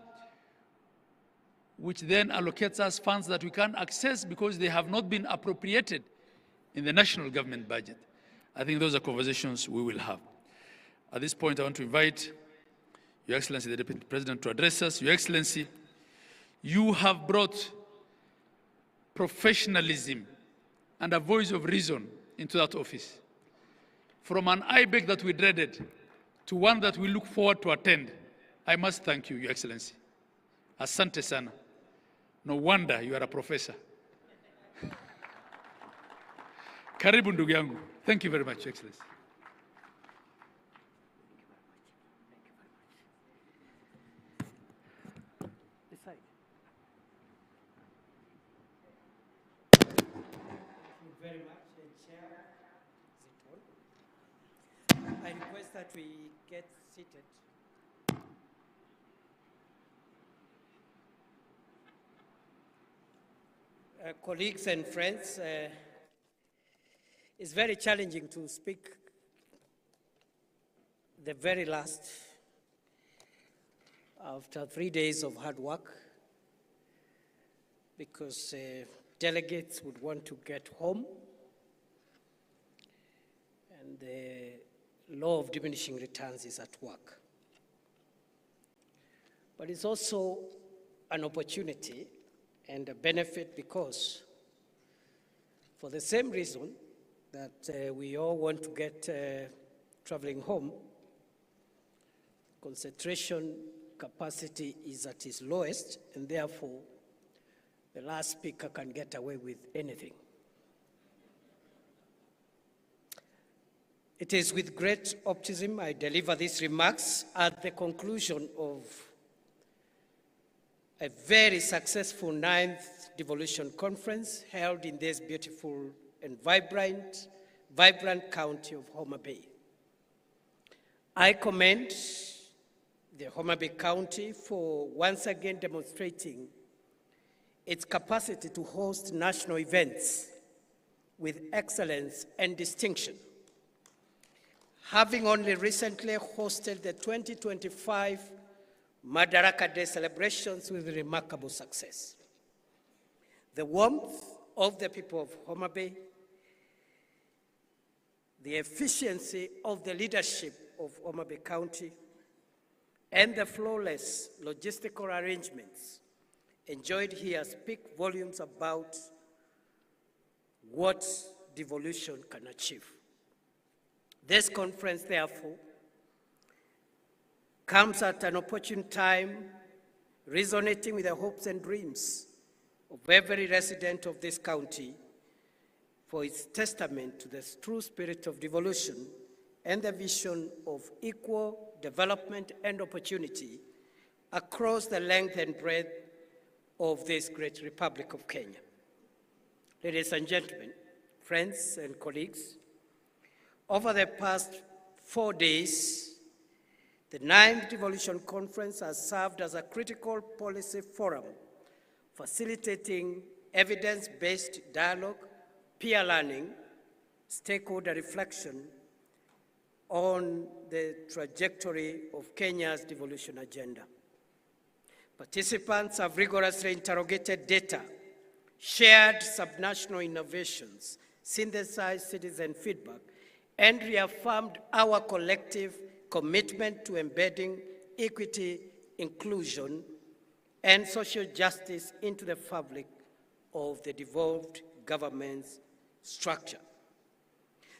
which then allocates us funds that we can't access because they have not been appropriated in the national government budget. I think those are conversations we will have. At this point, I want to invite Your Excellency, the Deputy President, to address us. Your Excellency, you have brought professionalism and a voice of reason into that office. From an IBEC that we dreaded to one that we look forward to attend, I must thank you, Your Excellency. Asante sana. No wonder you are a professor. Karibu ndugu yangu. Thank you very much, Your Excellency. Very much, Chair. I request that we get seated. Colleagues and friends, it's very challenging to speak the very last after 3 days of hard work, because delegates would want to get home, and the law of diminishing returns is at work. But it's also an opportunity and a benefit, because for the same reason that we all want to get traveling home, concentration capacity is at its lowest, and therefore the last speaker can get away with anything. It is with great optimism I deliver these remarks at the conclusion of a very successful 9th Devolution Conference held in this beautiful and vibrant county of Homa Bay. I commend the Homa Bay County for once again demonstrating its capacity to host national events with excellence and distinction, having only recently hosted the 2025 Madaraka Day celebrations with remarkable success. The warmth of the people of Homa Bay, the efficiency of the leadership of Homa Bay County, and the flawless logistical arrangements enjoyed here speak volumes about what devolution can achieve. This conference, therefore, comes at an opportune time, resonating with the hopes and dreams of every resident of this county, for its testament to the true spirit of devolution and the vision of equal development and opportunity across the length and breadth of this great Republic of Kenya. Ladies and gentlemen, friends and colleagues, over the past 4 days, the 9th Devolution Conference has served as a critical policy forum, facilitating evidence-based dialogue, peer learning, stakeholder reflection on the trajectory of Kenya's devolution agenda. Participants have rigorously interrogated data, shared subnational innovations, synthesized citizen feedback, and reaffirmed our collective commitment to embedding equity, inclusion, and social justice into the fabric of the devolved government's structure.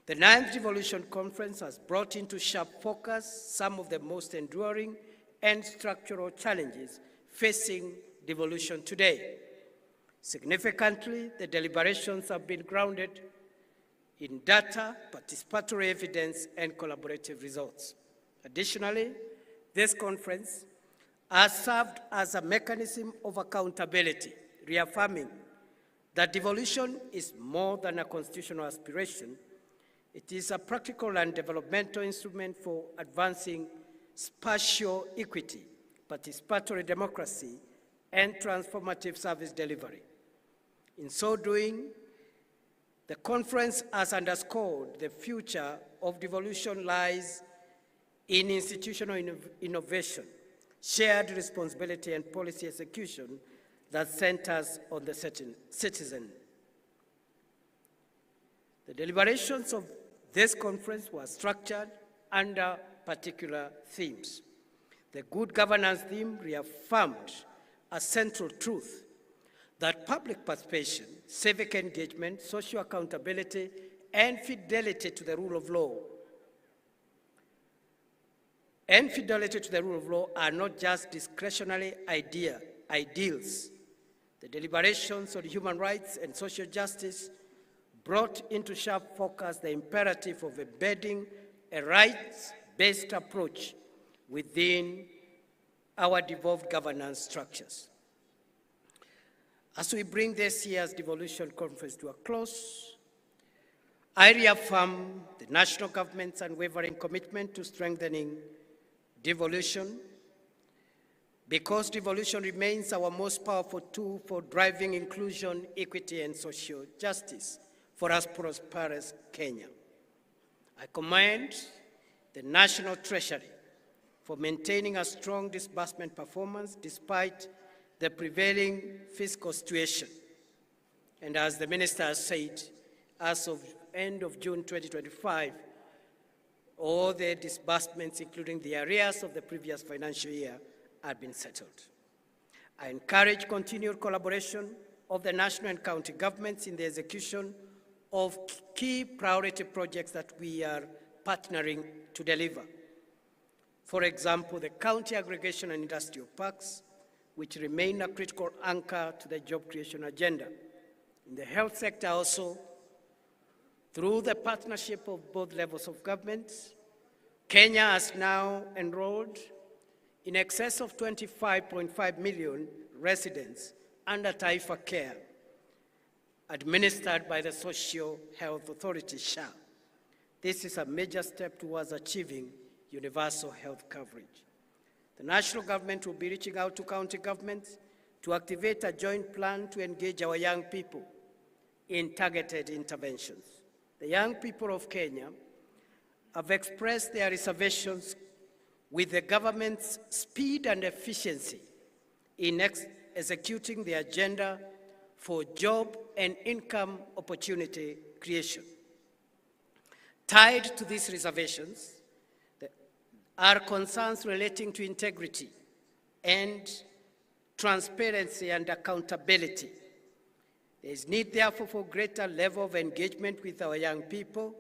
The 9th Devolution Conference has brought into sharp focus some of the most enduring and structural challenges facing devolution today. Significantly, the deliberations have been grounded in data, participatory evidence, and collaborative results. Additionally, this conference has served as a mechanism of accountability, reaffirming that devolution is more than a constitutional aspiration. It is a practical and developmental instrument for advancing spatial equity, participatory democracy, and transformative service delivery. In so doing, the conference has underscored the future of devolution lies in institutional innovation, shared responsibility, and policy execution that centers on the citizen. The deliberations of this conference were structured under particular themes. The good governance theme reaffirmed a central truth that public participation, civic engagement, social accountability, and fidelity to the rule of law are not just discretionary ideals. The deliberations on human rights and social justice brought into sharp focus the imperative of embedding a rights-based approach within our devolved governance structures. As we bring this year's devolution conference to a close, I reaffirm the national government's unwavering commitment to strengthening devolution, because devolution remains our most powerful tool for driving inclusion, equity, and social justice for us prosperous Kenya. I commend the National Treasury for maintaining a strong disbursement performance despite the prevailing fiscal situation. And as the Minister has said, as of end of June 2025, all the disbursements, including the arrears of the previous financial year, have been settled. I encourage continued collaboration of the national and county governments in the execution of key priority projects that we are partnering to deliver. For example, the county aggregation and industrial parks, which remain a critical anchor to the job creation agenda. In the health sector also, through the partnership of both levels of government, Kenya has now enrolled in excess of 25.5 million residents under Taifa Care, administered by the Social Health Authority, SHA. This is a major step towards achieving universal health coverage. The national government will be reaching out to county governments to activate a joint plan to engage our young people in targeted interventions. The young people of Kenya have expressed their reservations with the government's speed and efficiency in executing the agenda for job and income opportunity creation. Tied to these reservations are concerns relating to integrity and transparency and accountability. There is need, therefore, for greater level of engagement with our young people,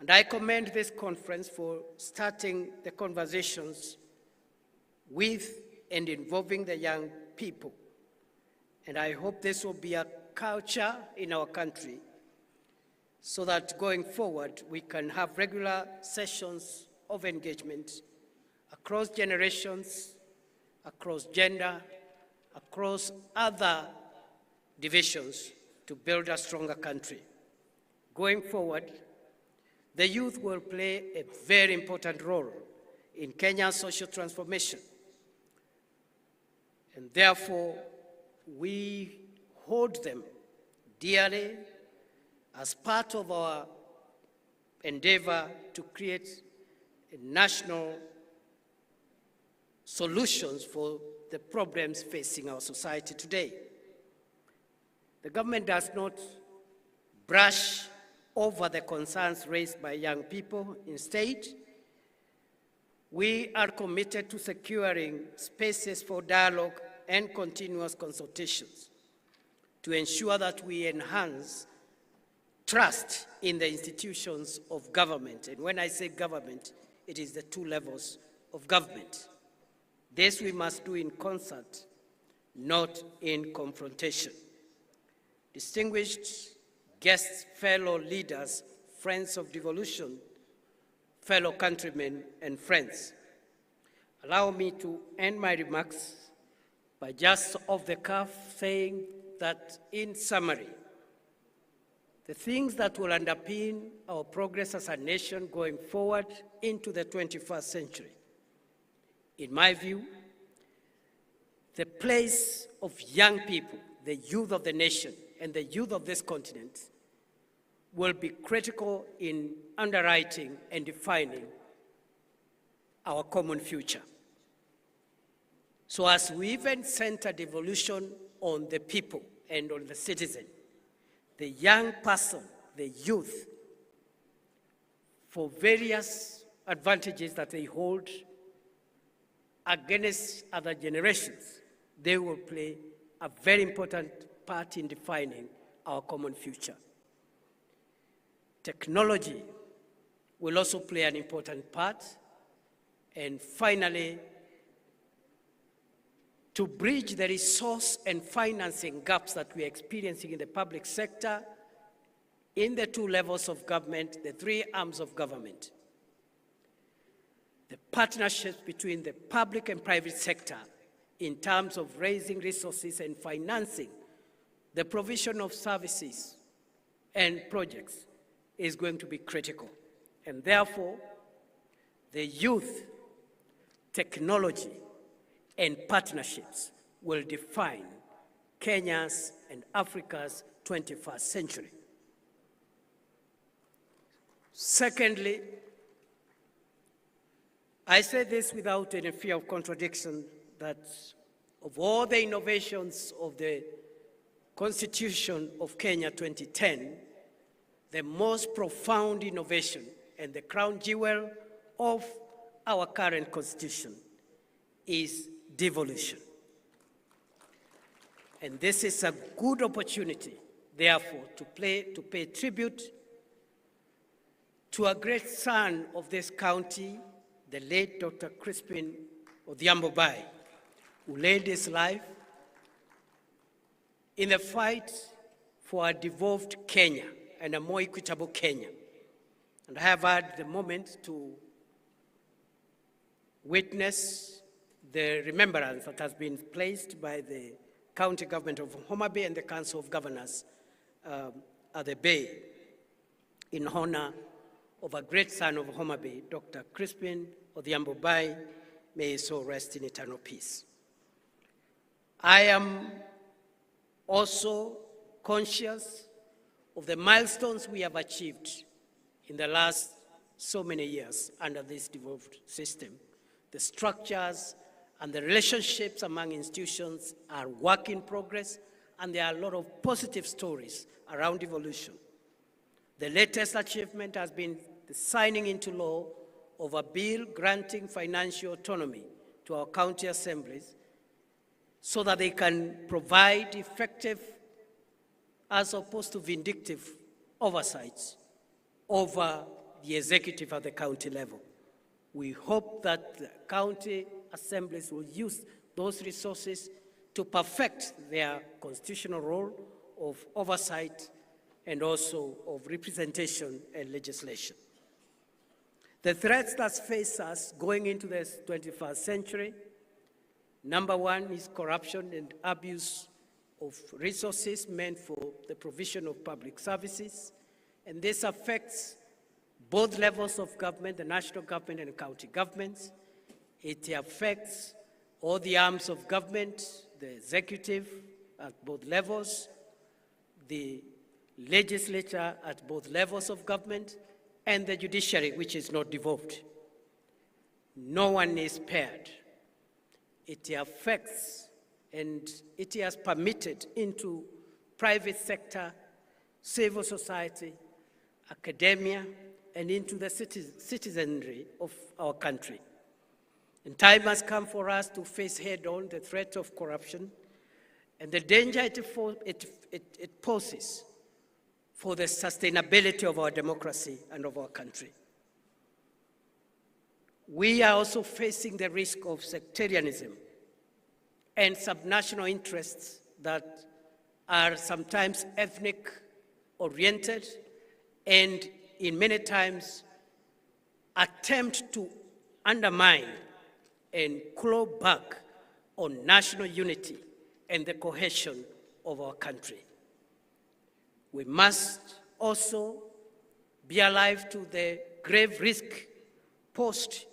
and I commend this conference for starting the conversations with and involving the young people. And I hope this will be a culture in our country so that going forward we can have regular sessions of engagement across generations, across gender, across other divisions to build a stronger country. Going forward, the youth will play a very important role in Kenya's social transformation. And therefore, we hold them dearly as part of our endeavor to create a national solutions for the problems facing our society today. The government does not brush over the concerns raised by young people. Instead, we are committed to securing spaces for dialogue and continuous consultations to ensure that we enhance trust in the institutions of government. And when I say government, it is the two levels of government. This we must do in concert, not in confrontation. Distinguished guests, fellow leaders, friends of devolution, fellow countrymen and friends, allow me to end my remarks by just off the cuff saying that in summary, the things that will underpin our progress as a nation going forward into the 21st century, in my view, the place of young people, the youth of the nation and the youth of this continent will be critical in underwriting and defining our common future. So as we even center devolution on the people and on the citizen, the young person, the youth, for various advantages that they hold against other generations, they will play a very important part in defining our common future. Technology will also play an important part. And finally, to bridge the resource and financing gaps that we are experiencing in the public sector, in the two levels of government, the three arms of government, the partnerships between the public and private sector in terms of raising resources and financing the provision of services and projects is going to be critical. And therefore, the youth, technology, and partnerships will define Kenya's and Africa's 21st century. Secondly, I say this without any fear of contradiction, that of all the innovations of the Constitution of Kenya 2010, the most profound innovation and the crown jewel of our current constitution is devolution. And this is a good opportunity, therefore, to pay tribute to a great son of this county, the late Dr. Crispin Odhiambo Bai, who laid his life in the fight for a devolved Kenya and a more equitable Kenya. And I have had the moment to witness the remembrance that has been placed by the county government of Homa Bay and the Council of Governors at the Bay in honor of a great son of Homa Bay, Dr. Crispin Odhiambo Bai. May his soul rest in eternal peace. I am also conscious of the milestones we have achieved in the last so many years under this devolved system. The structures and the relationships among institutions are work in progress, and there are a lot of positive stories around devolution. The latest achievement has been the signing into law of a bill granting financial autonomy to our county assemblies so that they can provide effective, as opposed to vindictive, oversights over the executive at the county level. We hope that the county assemblies will use those resources to perfect their constitutional role of oversight and also of representation and legislation. The threats that face us going into the 21st century, number one is corruption and abuse of resources meant for the provision of public services, and this affects both levels of government, the national government and county governments. It affects all the arms of government, the executive at both levels, the legislature at both levels of government, and the judiciary, which is not devolved. No one is spared. It affects and it has permitted into private sector, civil society, academia, and into the citizenry of our country. And time has come for us to face head-on the threat of corruption and the danger it poses for the sustainability of our democracy and of our country. We are also facing the risk of sectarianism and subnational interests that are sometimes ethnic-oriented and in many times attempt to undermine and claw back on national unity and the cohesion of our country. We must also be alive to the grave risk posed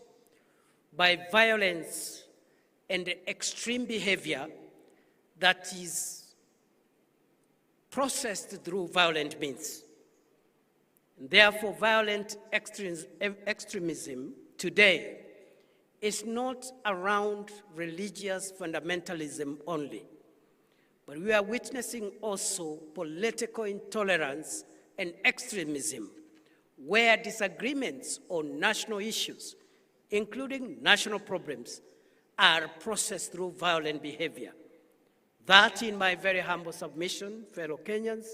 by violence and the extreme behavior that is processed through violent means. And therefore, violent extremism today is not around religious fundamentalism only, but we are witnessing also political intolerance and extremism, where disagreements on national issues, including national problems, are processed through violent behavior. That, in my very humble submission, fellow Kenyans,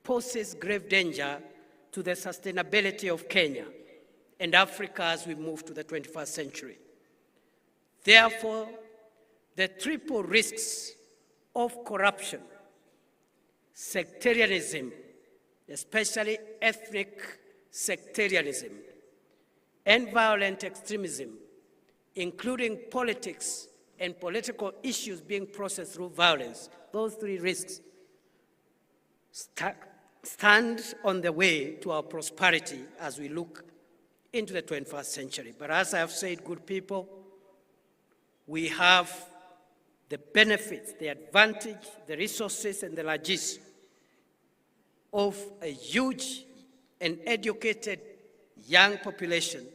poses grave danger to the sustainability of Kenya and Africa as we move to the 21st century. Therefore, the triple risks of corruption, sectarianism, especially ethnic sectarianism, and violent extremism, including politics and political issues being processed through violence, those three risks stand on the way to our prosperity as we look into the 21st century. But as I have said, good people, we have the benefits, the advantage, the resources, and the largesse of a huge and educated young population,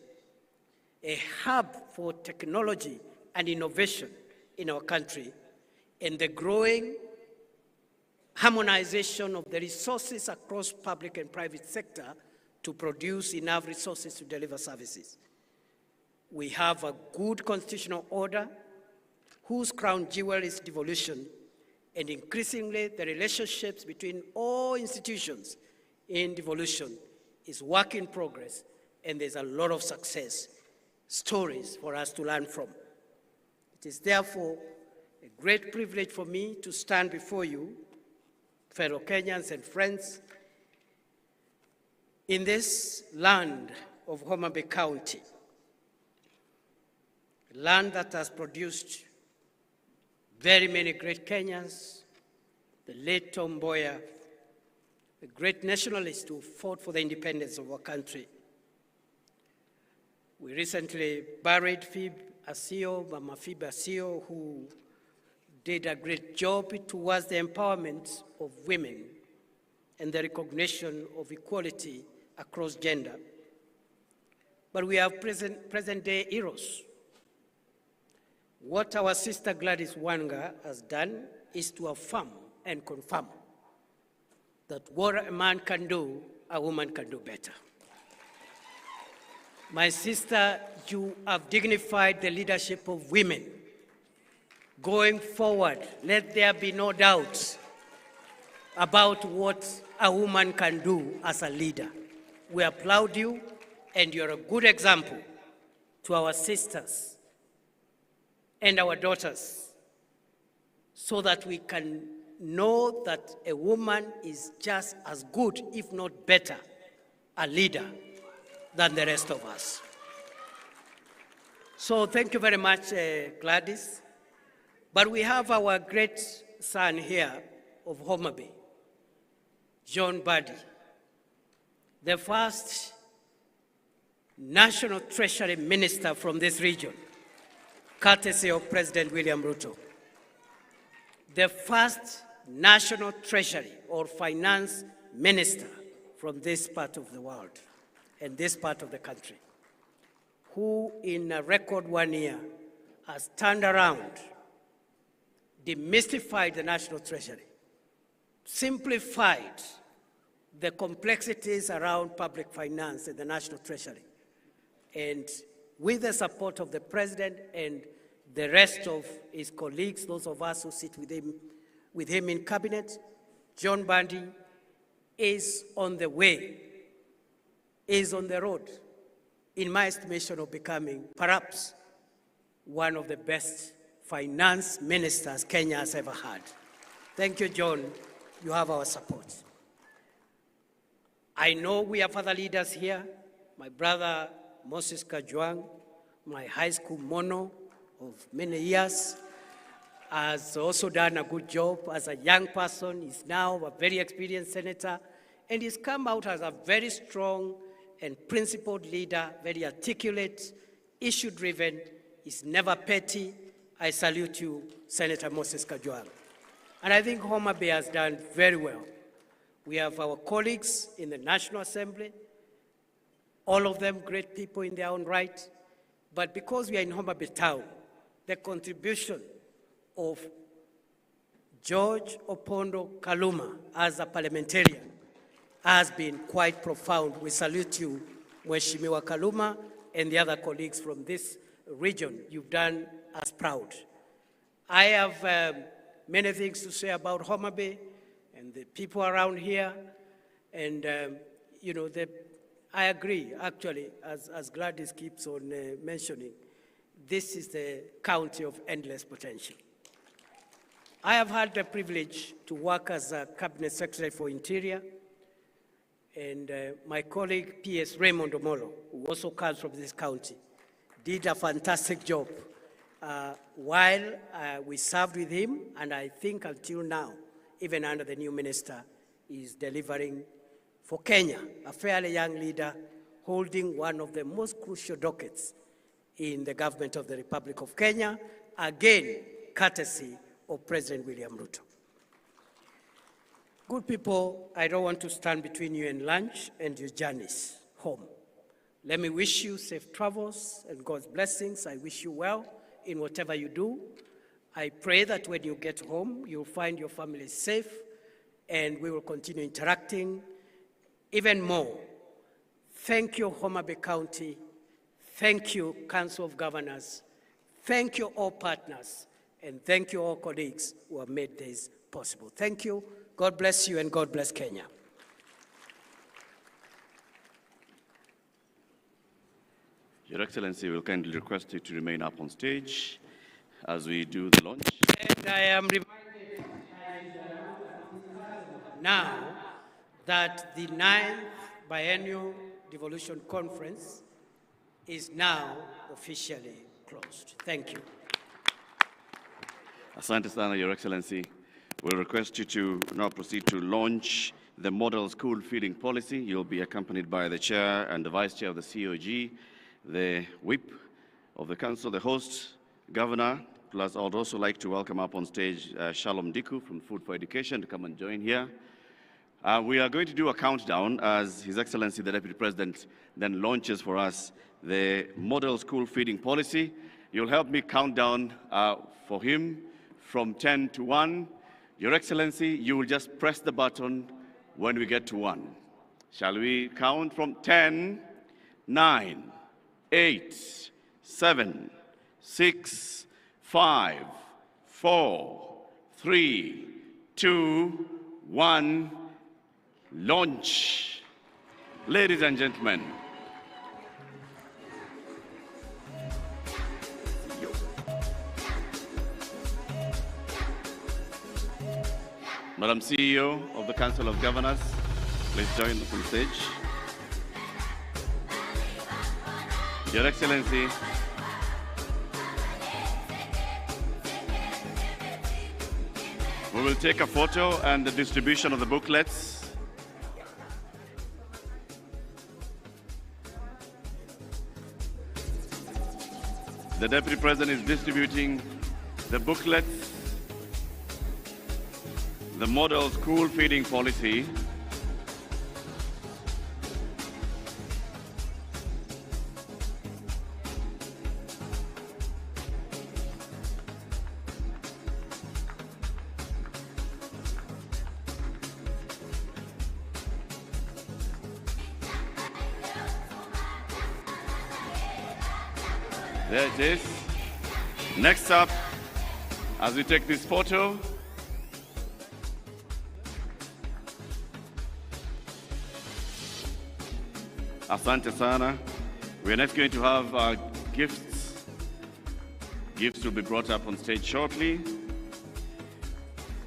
a hub for technology and innovation in our country, and the growing harmonization of the resources across public and private sector to produce enough resources to deliver services. We have a good constitutional order whose crown jewel is devolution, and increasingly the relationships between all institutions in devolution is work in progress, and there's a lot of success stories for us to learn from. It is therefore a great privilege for me to stand before you, fellow Kenyans and friends, in this land of Homa Bay County, a land that has produced very many great Kenyans, the late Tom Mboya, a great nationalist who fought for the independence of our country. We recently buried Mama Phoebe Asio, who did a great job towards the empowerment of women and the recognition of equality across gender. But we have present-day heroes. What our sister Gladys Wanga has done is to affirm and confirm that what a man can do, a woman can do better. My sister, you have dignified the leadership of women. Going forward, let there be no doubt about what a woman can do as a leader. We applaud you, and you're a good example to our sisters and our daughters, so that we can know that a woman is just as good, if not better, a leader than the rest of us. So thank you very much, Gladys. But we have our great son here of Homa Bay, John Buddy, the first National Treasury Minister from this region, courtesy of President William Ruto. The first National Treasury or Finance Minister from this part of the world. in this part of the country, who in a record 1 year has turned around, demystified the National Treasury, simplified the complexities around public finance in the National Treasury. And with the support of the President and the rest of his colleagues, those of us who sit with him in cabinet, John Bandi is on the way, is on the road, in my estimation, of becoming perhaps one of the best finance ministers Kenya has ever had. Thank you, John. You have our support. I know we have other leaders here. My brother, Moses Kajwang, my high school mono of many years, has also done a good job as a young person. He's now a very experienced senator, and he's come out as a very strong and principled leader, very articulate, issue-driven. He's never petty. I salute you, Senator Moses Kajwang. And I think Homa Bay has done very well. We have our colleagues in the National Assembly, all of them great people in their own right. But because we are in Homa Bay town, the contribution of George Opondo Kaluma as a parliamentarian has been quite profound. We salute you, Mheshimiwa Kaluma, and the other colleagues from this region. You've done us proud. I have many things to say about Homa Bay and the people around here, and you know, I agree, actually, as Gladys keeps on mentioning, this is the county of endless potential. I have had the privilege to work as a Cabinet Secretary for Interior, and my colleague, P.S. Raymond Omolo, who also comes from this county, did a fantastic job while we served with him, and I think until now, even under the new minister, is delivering for Kenya, a fairly young leader holding one of the most crucial dockets in the government of the Republic of Kenya, again, courtesy of President William Ruto. Good people, I don't want to stand between you and lunch and your journeys home. Let me wish you safe travels and God's blessings. I wish you well in whatever you do. I pray that when you get home, you'll find your family safe, and we will continue interacting even more. Thank you, Homa Bay County. Thank you, Council of Governors. Thank you, all partners. And thank you, all colleagues who have made this possible. Thank you. God bless you, and God bless Kenya. Your Excellency, we will kindly request you to remain up on stage as we do the launch. And I am reminded now that the 9th Biennial Devolution Conference is now officially closed. Thank you. Asante sana, Your Excellency. We'll request you to now proceed to launch the model school feeding policy. You'll be accompanied by the chair and the vice chair of the COG, the whip of the council, the host, governor, plus I would also like to welcome up on stage Shalom Diku from Food for Education to come and join here. We are going to do a countdown as His Excellency the Deputy President then launches for us the model school feeding policy. You'll help me count down for him from 10 to 1. Your Excellency, you will just press the button when we get to 1. Shall we count from 10, 9, 8, 7, 6, 5, 4, 3, 2, 1, launch. Ladies and gentlemen, Madam CEO of the Council of Governors, please join us on stage. Your Excellency, we will take a photo and the distribution of the booklets. The Deputy President is distributing the booklets, the model school feeding policy. There it is. Next up, as we take this photo, asante sana. We are next going to have gifts. Gifts will be brought up on stage shortly.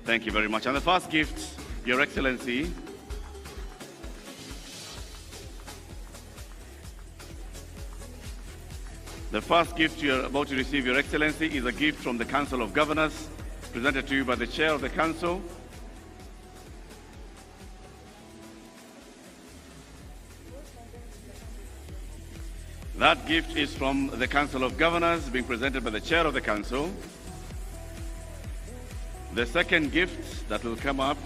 Thank you very much. And the first gift, Your Excellency, the first gift you're about to receive, Your Excellency, is a gift from the Council of Governors, presented to you by the Chair of the Council. That gift is from the Council of Governors, being presented by the Chair of the Council. The second gift that will come up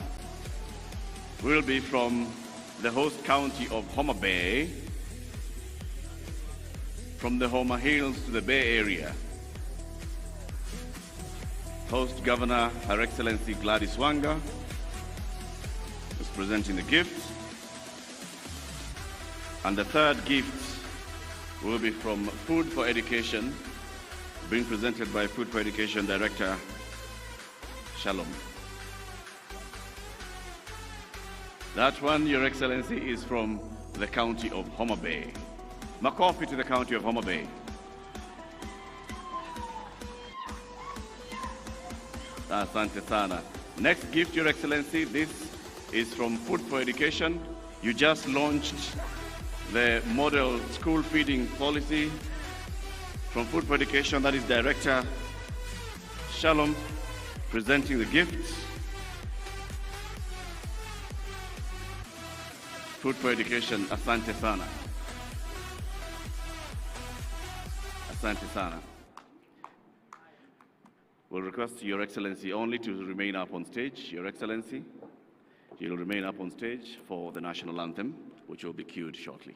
will be from the host county of Homa Bay, from the Homa Hills to the Bay Area. Host Governor, Her Excellency Gladys Wanga, is presenting the gift. And the third gift will be from Food for Education, being presented by Food for Education Director Shalom. That one, Your Excellency, is from the county of Homa Bay. Makofi to the county of Homa Bay. Asante sana. Next gift, Your Excellency, this is from Food for Education. You just launched the model school feeding policy from Food for Education. That is Director Shalom presenting the gift. Food for Education, asante sana. Asante sana. We'll request Your Excellency only to remain up on stage. Your Excellency, you'll remain up on stage for the national anthem, which will be cued shortly.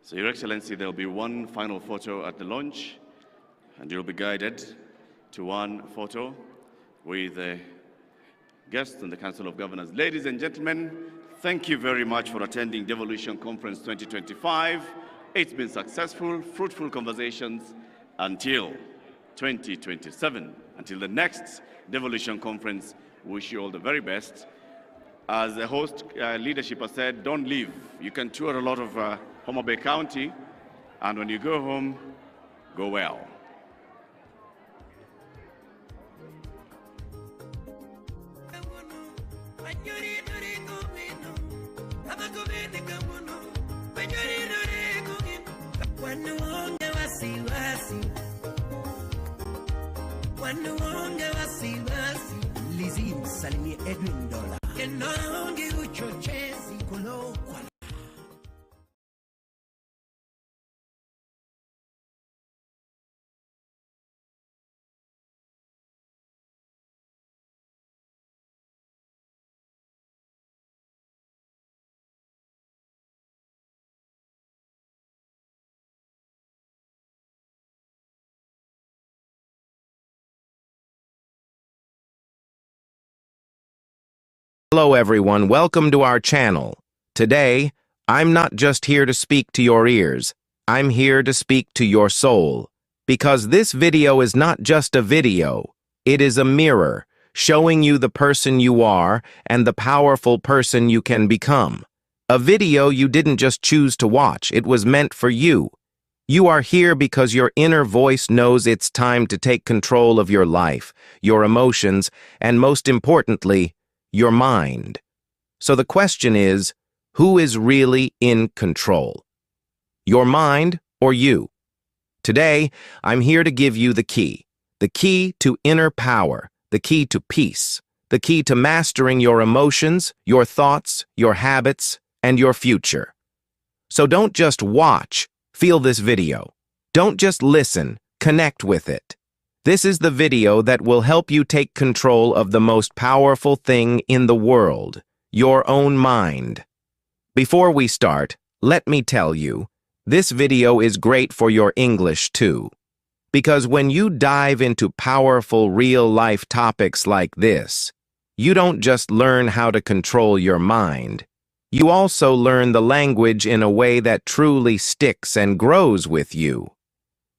So, Your Excellency, there will be one final photo at the launch, and you'll be guided to one photo with the guests and the Council of Governors. Ladies and gentlemen, thank you very much for attending Devolution Conference 2025. It's been successful, fruitful conversations until 2027. Until the next Devolution Conference, wish you all the very best. As the host leadership has said, don't leave. You can tour a lot of Homa Bay County, and when you go home, go well. Hello everyone, welcome to our channel. Today, I'm not just here to speak to your ears, I'm here to speak to your soul. Because this video is not just a video, it is a mirror, showing you the person you are and the powerful person you can become. A video you didn't just choose to watch, it was meant for you. You are here because your inner voice knows it's time to take control of your life, your emotions, and most importantly, your mind. So the question is, who is really in control? Your mind or you? Today, I'm here to give you the key to inner power, the key to peace, the key to mastering your emotions, your thoughts, your habits, and your future. So don't just watch, feel this video. Don't just listen, connect with it. This is the video that will help you take control of the most powerful thing in the world, your own mind. Before we start, let me tell you, this video is great for your English too. Because when you dive into powerful real-life topics like this, you don't just learn how to control your mind. You also learn the language in a way that truly sticks and grows with you.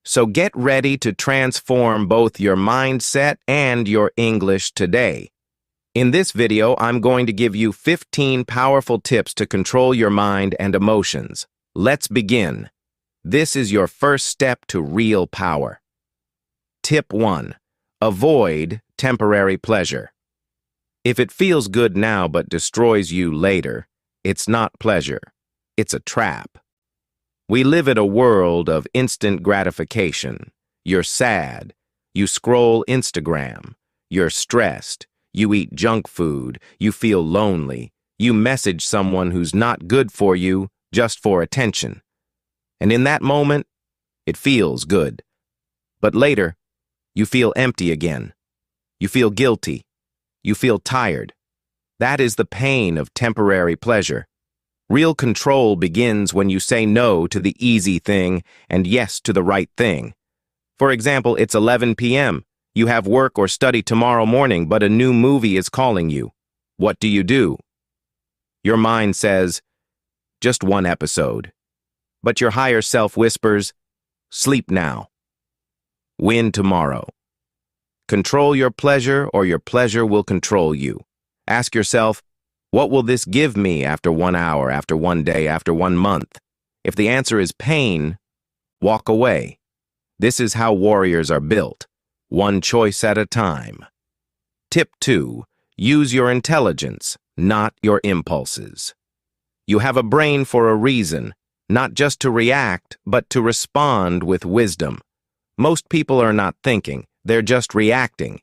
So get ready to transform both your mindset and your English today. In this video, I'm going to give you 15 powerful tips to control your mind and emotions. Let's begin. This is your first step to real power. Tip 1. Avoid temporary pleasure. If it feels good now but destroys you later, it's not pleasure. It's a trap. We live in a world of instant gratification. You're sad. You scroll Instagram. You're stressed. You eat junk food. You feel lonely. You message someone who's not good for you just for attention. And in that moment, it feels good. But later, you feel empty again. You feel guilty. You feel tired. That is the pain of temporary pleasure. Real control begins when you say no to the easy thing and yes to the right thing. For example, it's 11 p.m. You have work or study tomorrow morning, but a new movie is calling you. What do? Your mind says, just one episode. But your higher self whispers, sleep now. Win tomorrow. Control your pleasure or your pleasure will control you. Ask yourself, what will this give me after 1 hour, after 1 day, after 1 month? If the answer is pain, walk away. This is how warriors are built, one choice at a time. Tip 2. Use your intelligence, not your impulses. You have a brain for a reason, not just to react, but to respond with wisdom. Most people are not thinking, they're just reacting.